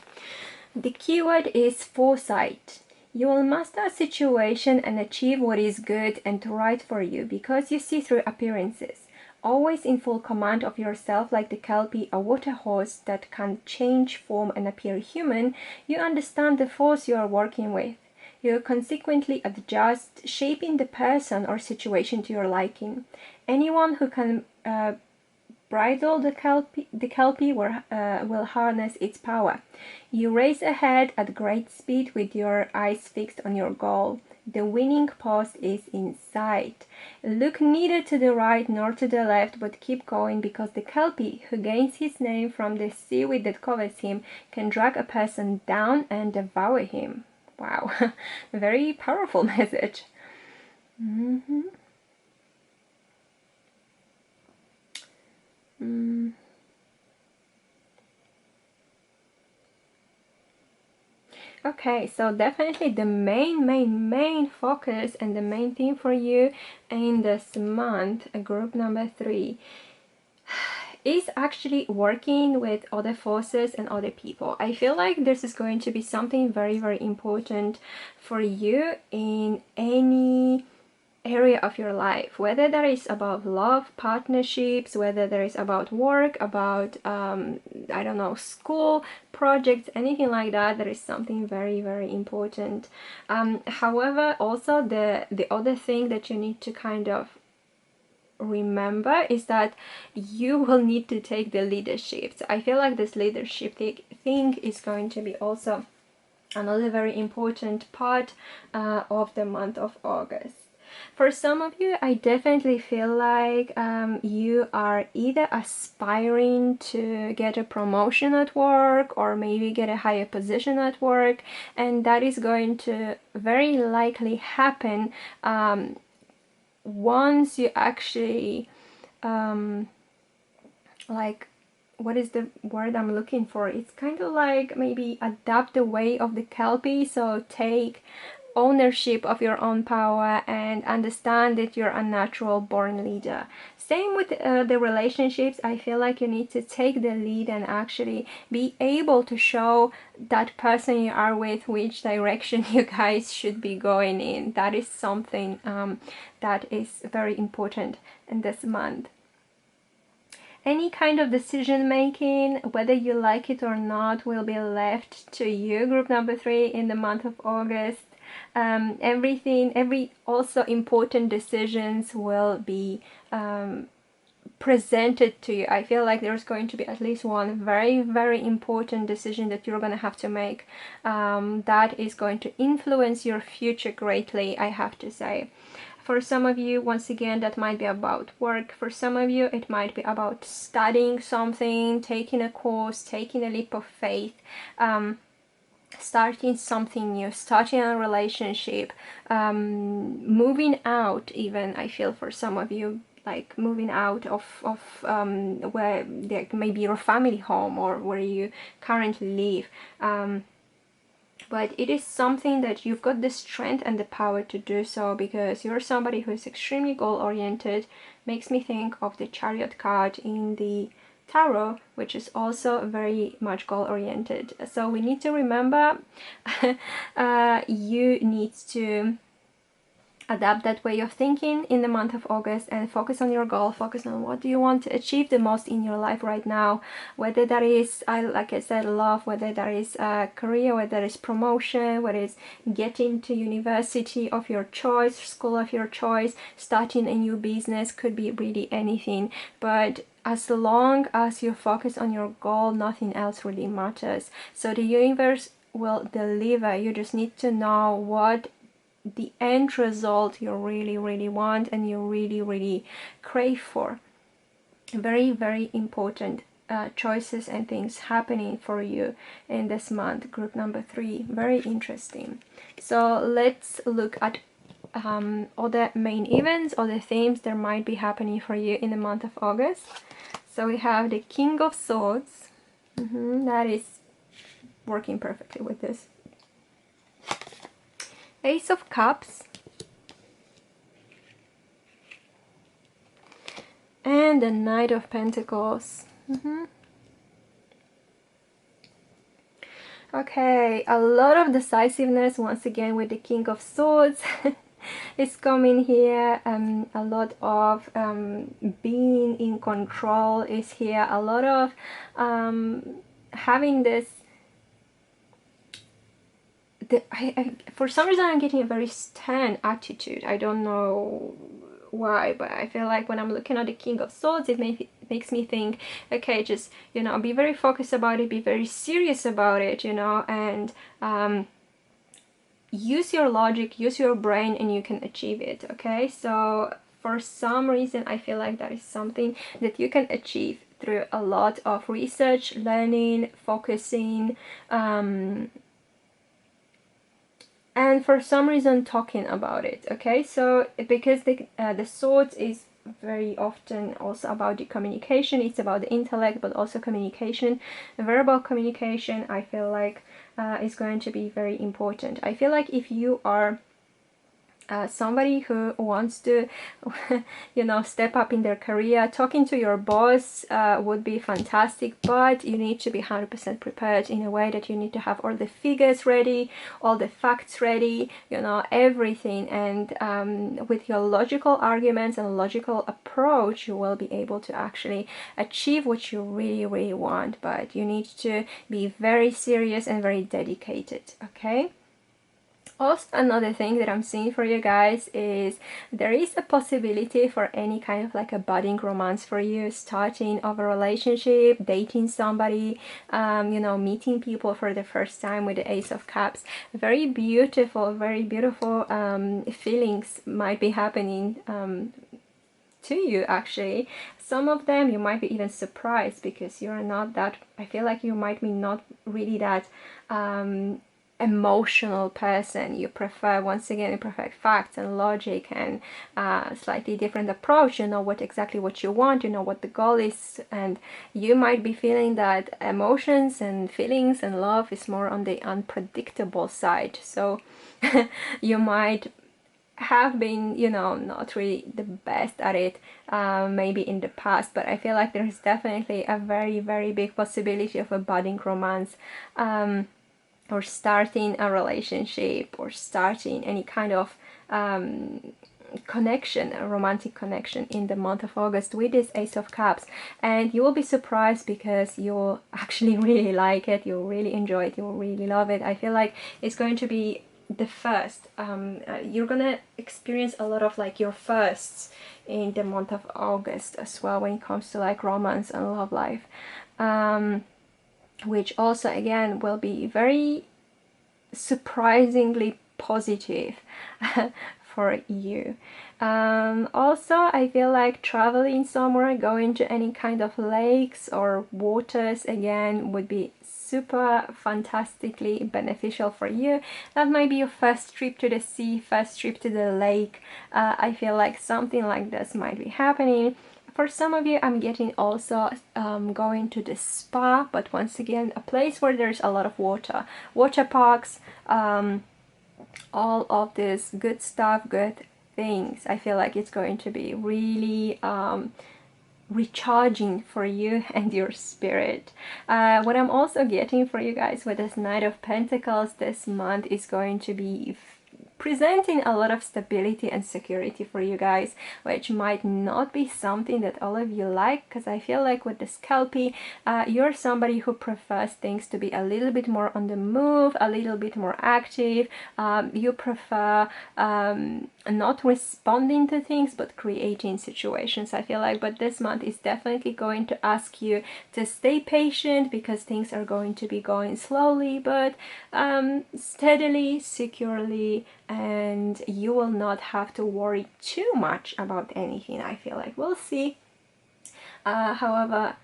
the keyword is foresight. You will master a situation and achieve what is good and right for you because you see through appearances. Always in full command of yourself, like the Kelpie, a water horse that can change form and appear human, you understand the force you are working with. You consequently adjust, shaping the person or situation to your liking. Anyone who can bridle the Kelpie will harness its power. You race ahead at great speed with your eyes fixed on your goal. The winning post is in sight. Look neither to the right nor to the left, but keep going, because the Kelpie, who gains his name from the seaweed that covers him, can drag a person down and devour him. Wow, very powerful message. Okay, so definitely the main focus and the main theme for you in this month, group number 3, is actually working with other forces and other people. I feel like this is going to be something very important for you in any area of your life, whether that is about love, partnerships, whether there is about work, about I don't know, school projects, anything like that. There is something very important. However, also the other thing that you need to kind of remember is that you will need to take the leadership. So I feel like this leadership thing is going to be also another very important part of the month of August. For some of you, I definitely feel like you are either aspiring to get a promotion at work or maybe get a higher position at work, and that is going to very likely happen once you actually like, what is the word I'm looking for? It's kind of like maybe adapt the way of the Kelpie, so take ownership of your own power and understand that you're a natural born leader. Same with the relationships. I feel like you need to take the lead and actually be able to show that person you are with which direction you guys should be going in. That is something that is very important in this month. Any kind of decision making, whether you like it or not, will be left to you, group number 3, in the month of August. Every also important decisions will be presented to you. I feel like there's going to be at least one very important decision that you're going to have to make that is going to influence your future greatly, I have to say. For some of you, once again, that might be about work. For some of you, it might be about studying something, taking a course, taking a leap of faith, starting something new, starting a relationship, moving out even, I feel, for some of you, like moving out of where maybe your family home or where you currently live. But it is something that you've got the strength and the power to do so, because you're somebody who is extremely goal-oriented. Makes me think of the Chariot card in the Tarot, which is also very much goal-oriented. So we need to remember you need to adapt that way of thinking in the month of August and focus on your goal, focus on what do you want to achieve the most in your life right now, whether that is, like I said, love, whether that is a career, whether that is promotion, whether it's getting to university of your choice, school of your choice, starting a new business, could be really anything. But as long as you focus on your goal, nothing else really matters. So the universe will deliver. You just need to know what the end result you really want and you really crave for. Very important choices and things happening for you in this month, group number 3. Very interesting. So let's look at other main events, other themes that might be happening for you in the month of August. So we have the King of Swords. That is working perfectly with this. Ace of Cups, and the Knight of Pentacles. Okay, a lot of decisiveness once again with the King of Swords is coming here. A lot of being in control is here. A lot of having this. For some reason I'm getting a very stern attitude. I don't know why, but I feel like when I'm looking at the King of Swords, it makes me think, okay, just, you know, be very focused about it, be very serious about it, you know, and use your logic, use your brain, and you can achieve it. Okay, so for some reason I feel like that is something that you can achieve through a lot of research, learning, focusing, and for some reason talking about it. Okay, so because the swords is very often also about the communication, it's about the intellect, but also communication, verbal communication, I feel like is going to be very important. I feel like if you are somebody who wants to you know, step up in their career, talking to your boss would be fantastic, but you need to be 100% prepared in a way that you need to have all the figures ready, all the facts ready, you know, everything, and with your logical arguments and logical approach you will be able to actually achieve what you really want. But you need to be very serious and very dedicated. Okay. Also, another thing that I'm seeing for you guys is there is a possibility for any kind of like a budding romance for you, starting of a relationship, dating somebody, you know, meeting people for the first time with the Ace of Cups. Very beautiful feelings might be happening to you actually. Some of them you might be even surprised because you're not that, I feel like you might be not really that emotional person. You prefer, once again, you prefer facts and logic and slightly different approach. You know what you want, you know what the goal is, and you might be feeling that emotions and feelings and love is more on the unpredictable side. So you might have been, you know, not really the best at it maybe in the past, but I feel like there is definitely a very big possibility of a budding romance, or starting a relationship, or starting any kind of connection, a romantic connection in the month of August with this Ace of Cups, and you will be surprised because you'll actually really like it, you'll really enjoy it, you'll really love it. I feel like it's going to be the first, you're gonna experience a lot of like your firsts in the month of August as well when it comes to like romance and love life, which also again will be very surprisingly positive for you. Also, I feel like traveling somewhere, going to any kind of lakes or waters again would be super fantastically beneficial for you. That might be your first trip to the sea, first trip to the lake. I feel like something like this might be happening. For some of you, I'm getting also going to the spa, but once again, a place where there's a lot of water, water parks, all of this good stuff, good things. I feel like it's going to be really recharging for you and your spirit. What I'm also getting for you guys with this Knight of Pentacles this month is going to be presenting a lot of stability and security for you guys, which might not be something that all of you like, because I feel like with the Scalpy, you're somebody who prefers things to be a little bit more on the move, a little bit more active. You prefer not responding to things but creating situations, I feel like. But this month is definitely going to ask you to stay patient, because things are going to be going slowly but steadily, securely, and you will not have to worry too much about anything, I feel like. We'll see. However,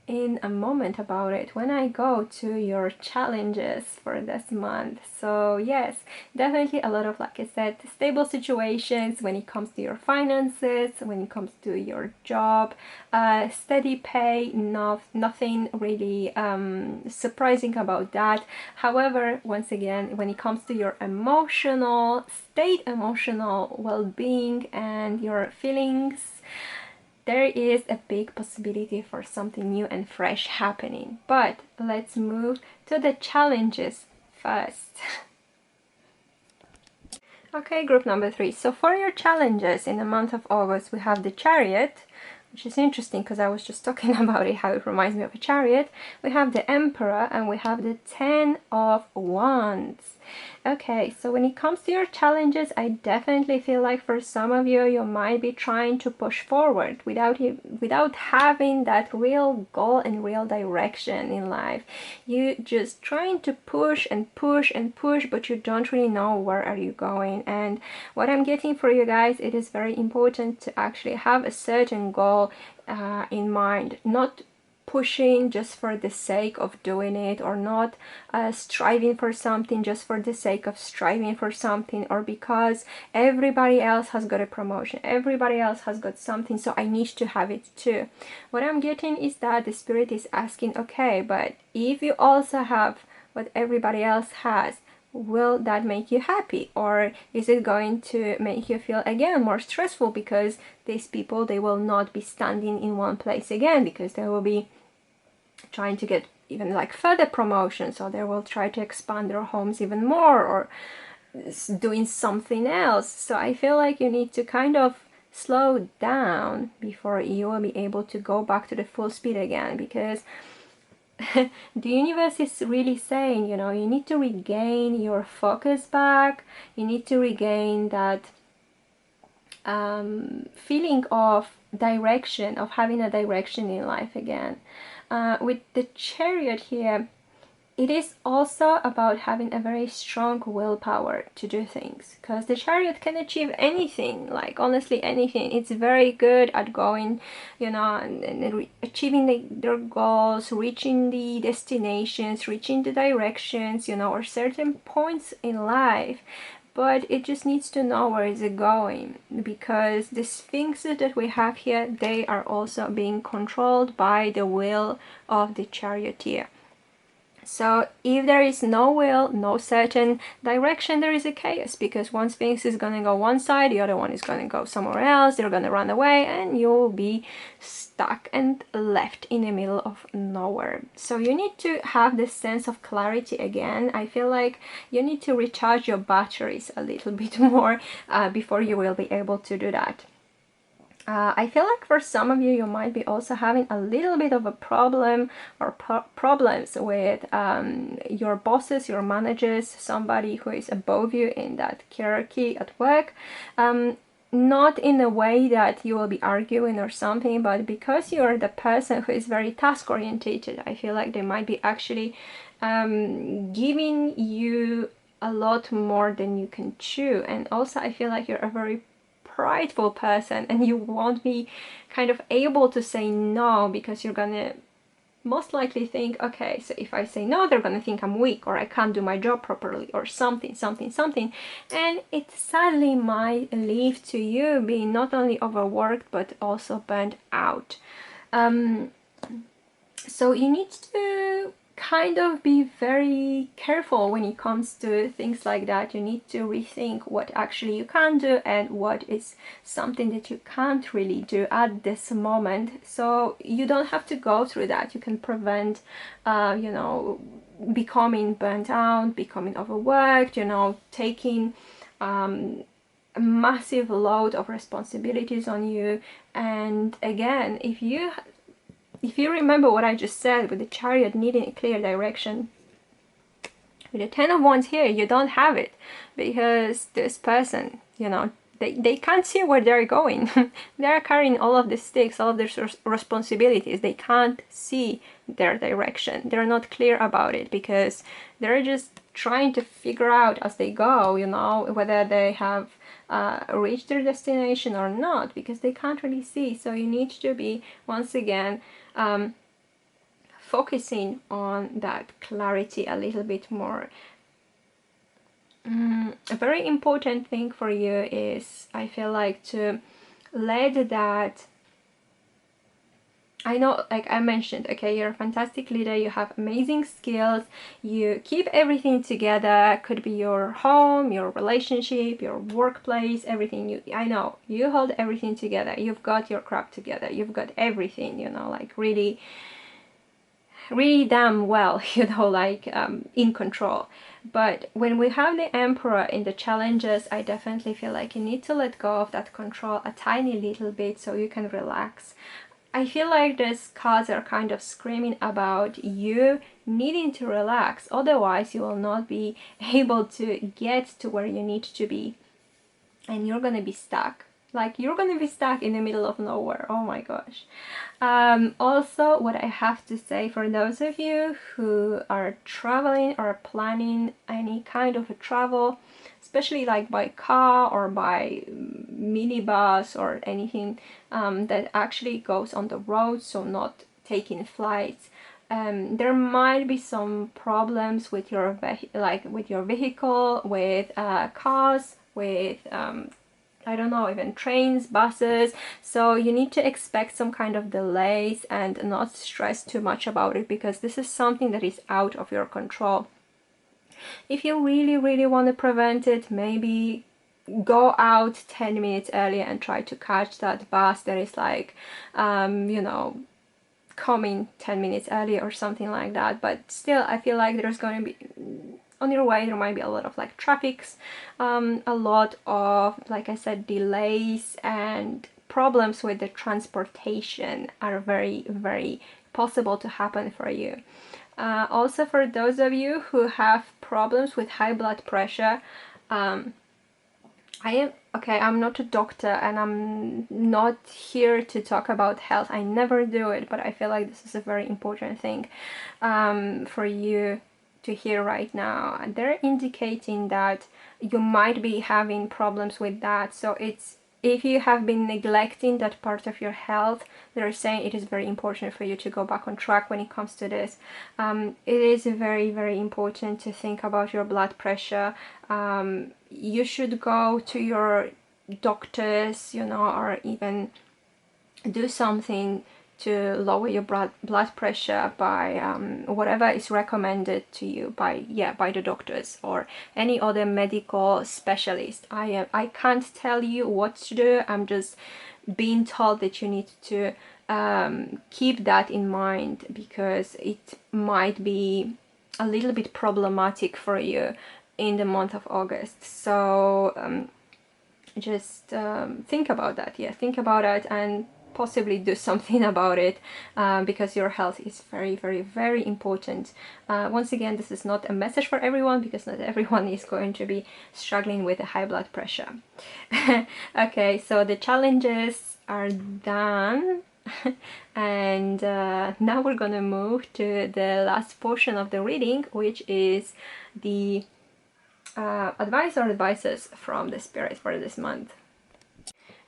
in a moment about it when I go to your challenges for this month. So yes, definitely a lot of, like I said, stable situations when it comes to your finances, when it comes to your job, steady pay, nothing really surprising about that. However, once again, when it comes to your emotional state, emotional well-being and your feelings, there is a big possibility for something new and fresh happening. But let's move to the challenges first. Okay, group number 3. So for your challenges in the month of August, we have the Chariot, which is interesting because I was just talking about it, how it reminds me of a chariot. We have the Emperor and we have the Ten of Wands. Okay, so when it comes to your challenges, I definitely feel like for some of you, you might be trying to push forward without having that real goal and real direction in life. You just trying to push and push and push, but you don't really know where are you going. And what I'm getting for you guys, it is very important to actually have a certain goal in mind, not pushing just for the sake of doing it, or not striving for something just for the sake of striving for something, or because everybody else has got a promotion, everybody else has got something, so I need to have it too. What I'm getting is that the Spirit is asking, okay, but if you also have what everybody else has, will that make you happy, or is it going to make you feel again more stressful, because these people, they will not be standing in one place again, because they will be trying to get even like further promotions, or they will try to expand their homes even more, or doing something else. So I feel like you need to kind of slow down before you will be able to go back to the full speed again, because the universe is really saying, you know, you need to regain your focus back, you need to regain that feeling of direction, of having a direction in life again. With the Chariot here, it is also about having a very strong willpower to do things, because the Chariot can achieve anything, like honestly anything. It's very good at going, you know, and achieving their goals, reaching the destinations, reaching the directions, you know, or certain points in life. But it just needs to know where is it going, because the sphinxes that we have here, they are also being controlled by the will of the charioteer. So if there is no will, no certain direction, there is a chaos, because one sphinx is going to go one side, the other one is going to go somewhere else, they're going to run away, and you'll be stuck and left in the middle of nowhere. So you need to have this sense of clarity again. I feel like you need to recharge your batteries a little bit more before you will be able to do that. I feel like for some of you, you might be also having a little bit of a problem or problems with your bosses, your managers, somebody who is above you in that hierarchy at work. Not in a way that you will be arguing or something, but because you're the person who is very task orientated, I feel like they might be actually giving you a lot more than you can chew. And also I feel like you're a very prideful person, and you won't be kind of able to say no, because you're gonna most likely think, okay, so if I say no, they're gonna think I'm weak, or I can't do my job properly, or something, and it sadly might lead to you being not only overworked but also burnt out. So you need to kind of be very careful when it comes to things like that. You need to rethink what actually you can do and what is something that you can't really do at this moment, so you don't have to go through that. You can prevent you know, becoming burnt out, becoming overworked, you know, taking a massive load of responsibilities on you. And again, if you remember what I just said with the Chariot needing a clear direction, with the Ten of Wands here, you don't have it, because this person, you know, they can't see where they're going. They're carrying all of the sticks, all of their responsibilities. They can't see their direction. They're not clear about it, because they're just trying to figure out as they go, you know, whether they have reached their destination or not, because they can't really see. So you need to be, once again, focusing on that clarity a little bit more. A very important thing for you is, I feel like, to let that, I know, like I mentioned, okay, you're a fantastic leader, you have amazing skills, you keep everything together, could be your home, your relationship, your workplace, everything. I know, you hold everything together, you've got your crap together, you've got everything, you know, like really damn well, you know, like in control. But when we have the Emperor in the challenges, I definitely feel like you need to let go of that control a tiny little bit so you can relax. I feel like these cards are kind of screaming about you needing to relax, otherwise you will not be able to get to where you need to be, and you're gonna be stuck. Like, you're gonna be stuck in the middle of nowhere. Oh my gosh. Also, what I have to say, for those of you who are traveling or planning any kind of a travel, especially like by car or by minibus or anything that actually goes on the road, so not taking flights, there might be some problems with your with your vehicle, with cars, with I don't know, even trains, buses. So you need to expect some kind of delays and not stress too much about it, because this is something that is out of your control. If you really want to prevent it, maybe go out 10 minutes earlier and try to catch that bus that is like, you know, coming 10 minutes earlier or something like that. But still, I feel like there's going to be, on your way, there might be a lot of like traffics, a lot of, like I said, delays, and problems with the transportation are very possible to happen for you. Also, for those of you who have problems with high blood pressure, I'm not a doctor and I'm not here to talk about health. I never do it, but I feel like this is a very important thing for you to hear right now. And they're indicating that you might be having problems with that. So it's, if you have been neglecting that part of your health, they're saying it is very important for you to go back on track when it comes to this. It is very important to think about your blood pressure. You should go to your doctors, you know, or even do something to lower your blood pressure by whatever is recommended to you by the doctors or any other medical specialist. I can't tell you what to do. I'm just being told that you need to keep that in mind, because it might be a little bit problematic for you in the month of August. So just think about that. Yeah, think about it and possibly do something about it, because your health is very, very, very important. Once again, this is not a message for everyone, because not everyone is going to be struggling with a high blood pressure. Okay, so the challenges are done. And now we're gonna move to the last portion of the reading, which is the advice or advices from the spirit for this month.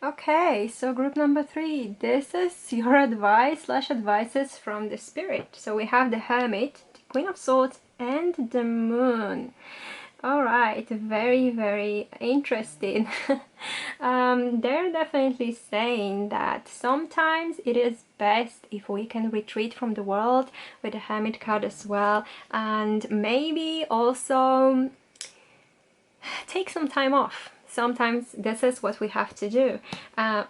Okay, so group number 3, this is your advice / advices from the spirit. So we have the Hermit, the Queen of Swords, and the Moon. All right, very, very interesting. They're definitely saying that sometimes it is best if we can retreat from the world, with the Hermit card as well, and maybe also take some time off. Sometimes this is what we have to do.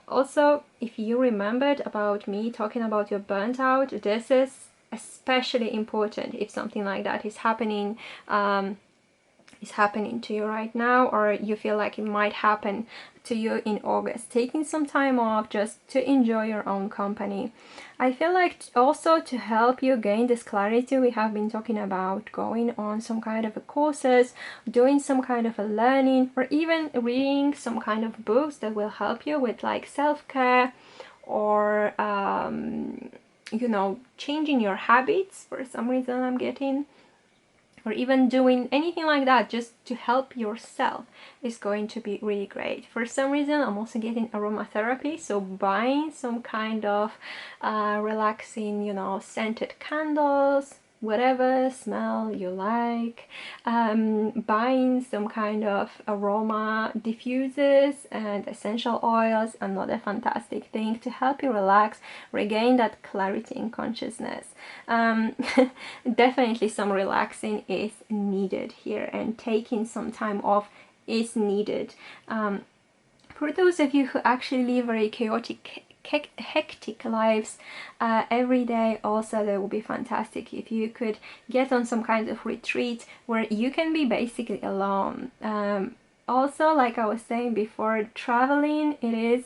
Also, if you remembered about me talking about your burnt out, this is especially important if something like that is happening to you right now, or you feel like it might happen to you in August. Taking some time off just to enjoy your own company. I feel like also to help you gain this clarity, we have been talking about going on some kind of a courses, doing some kind of a learning, or even reading some kind of books that will help you with like self-care, or you know, changing your habits for some reason I'm getting, or even doing anything like that just to help yourself is going to be really great. For some reason I'm also getting aromatherapy, so buying some kind of relaxing, you know, scented candles, whatever smell you like, buying some kind of aroma diffusers and essential oils, another fantastic thing to help you relax, regain that clarity in consciousness. Definitely some relaxing is needed here, and taking some time off is needed. For those of you who actually live very chaotic, hectic lives every day, also that would be fantastic if you could get on some kind of retreat where you can be basically alone. Also, like I was saying before, traveling, it is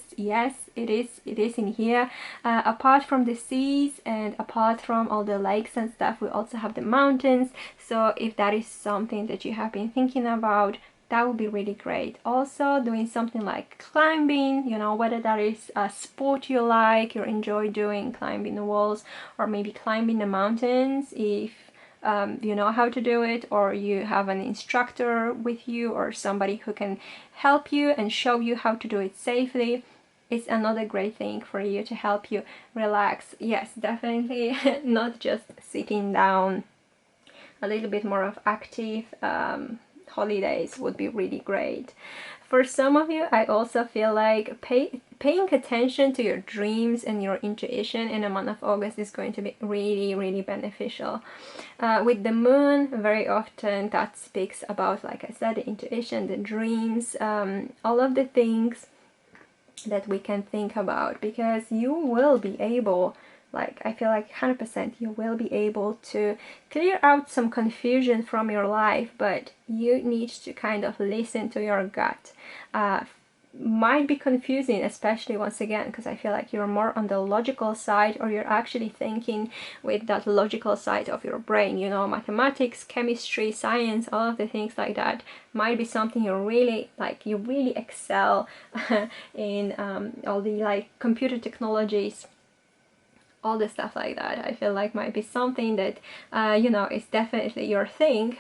in here. Apart from the seas and apart from all the lakes and stuff, we also have the mountains. So if that is something that you have been thinking about, that would be really great. Also doing something like climbing, you know, whether that is a sport you like, you enjoy doing, climbing the walls, or maybe climbing the mountains if you know how to do it, or you have an instructor with you or somebody who can help you and show you how to do it safely. It's another great thing for you to help you relax. Yes, definitely not just sitting down. A little bit more of active holidays would be really great. For some of you, I also feel like paying attention to your dreams and your intuition in the month of August is going to be really, really beneficial. With the moon, very often that speaks about, like I said, the intuition, the dreams, all of the things that we can think about, because you will be able, like I feel like 100% you will be able to clear out some confusion from your life, but you need to kind of listen to your gut. Might be confusing, especially once again, because I feel like you're more on the logical side, or you're actually thinking with that logical side of your brain, you know, mathematics, chemistry, science, all of the things like that might be something you really like, you really excel in, all the like computer technologies, all the stuff like that. I feel like might be something that you know, is definitely your thing.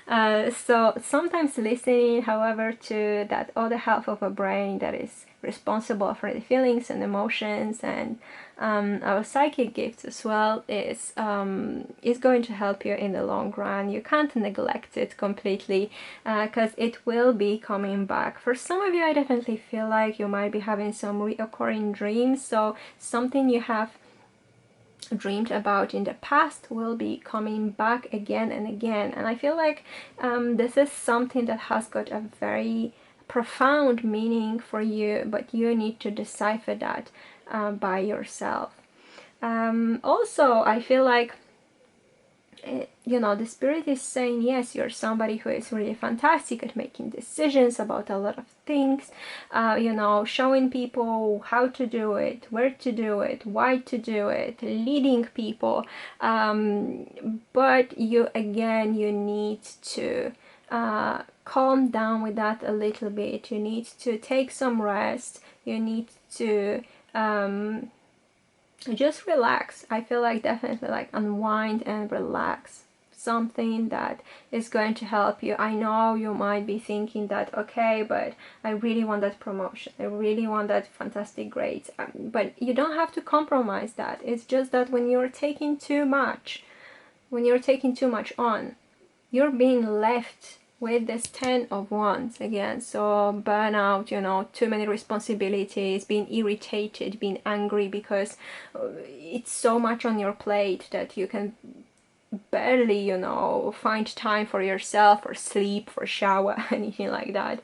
So sometimes listening, however, to that other half of a brain that is responsible for the feelings and emotions and our psychic gifts as well is going to help you in the long run. You can't neglect it completely, because it will be coming back. For some of you, I definitely feel like you might be having some reoccurring dreams, so something you have dreamed about in the past will be coming back again and again. And I feel like this is something that has got a very profound meaning for you, but you need to decipher that by yourself. Also, I feel like you know, the spirit is saying, yes, you're somebody who is really fantastic at making decisions about a lot of things, you know, showing people how to do it, where to do it, why to do it, leading people, but you, again, you need to calm down with that a little bit. You need to take some rest. You need to just relax. I feel like definitely like unwind and relax. Something that is going to help you. I know you might be thinking that, okay, but I really want that promotion, I really want that fantastic grades, but you don't have to compromise that. It's just that when you're taking too much, when you're taking too much on, you're being left with this 10 of Wands again. So burnout, you know, too many responsibilities, being irritated, being angry because it's so much on your plate that you can barely, you know, find time for yourself, for sleep, for shower, anything like that.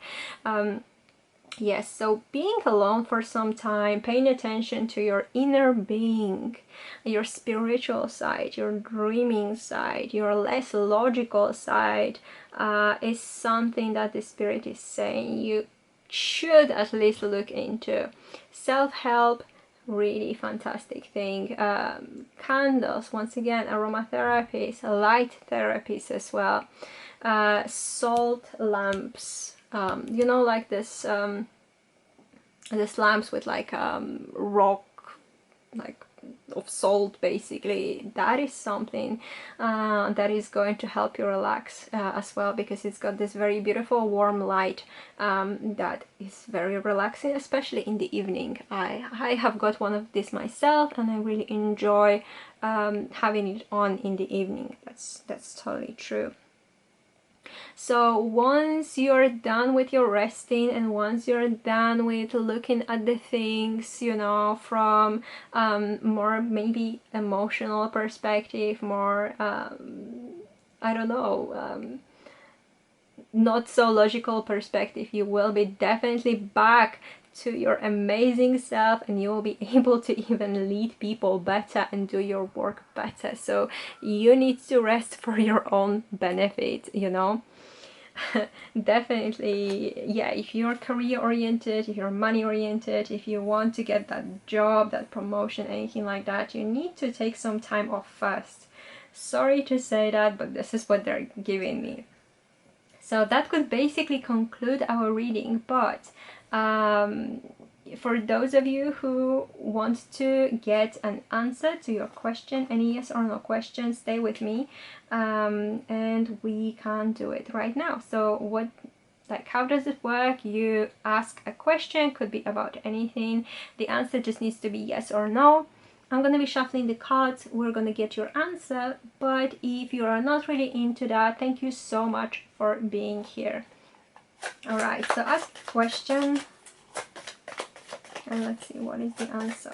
Yes, so being alone for some time, paying attention to your inner being, your spiritual side, your dreaming side, your less logical side, is something that the spirit is saying you should at least look into. Self-help, really fantastic thing. Candles, once again, aromatherapies, light therapies as well, salt lamps, you know, like this lamps with like rock, like of salt, basically. That is something that is going to help you relax as well, because it's got this very beautiful warm light that is very relaxing, especially in the evening. I have got one of these myself, and I really enjoy having it on in the evening. That's totally true. So once you're done with your resting, and once you're done with looking at the things, you know, from more maybe emotional perspective, more I don't know, not so logical perspective, you will be definitely back to your amazing self, and you will be able to even lead people better and do your work better. So you need to rest for your own benefit, you know. Definitely, yeah, if you're career oriented, if you're money oriented, if you want to get that job, that promotion, anything like that, you need to take some time off first. Sorry to say that, but this is what they're giving me. So that could basically conclude our reading, but for those of you who want to get an answer to your question, any yes or no question, stay with me, and we can do it right now. So what, like, how does it work? You ask a question, could be about anything. The answer just needs to be yes or no. I'm going to be shuffling the cards, we're going to get your answer, but if you are not really into that, thank you so much for being here. Alright, so ask a question, and let's see what is the answer.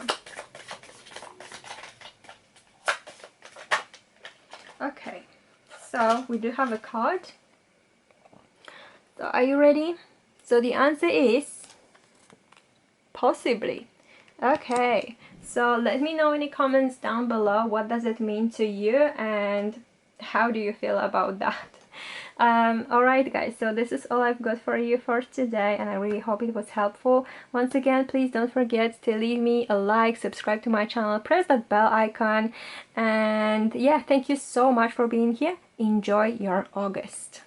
Okay, so we do have a card. So are you ready? So the answer is possibly. Okay, so let me know in the comments down below, what does it mean to you and how do you feel about that? Alright guys, so this is all I've got for you for today, and I really hope it was helpful. Once again, please don't forget to leave me a like, subscribe to my channel, press that bell icon, and yeah, thank you so much for being here. Enjoy your August.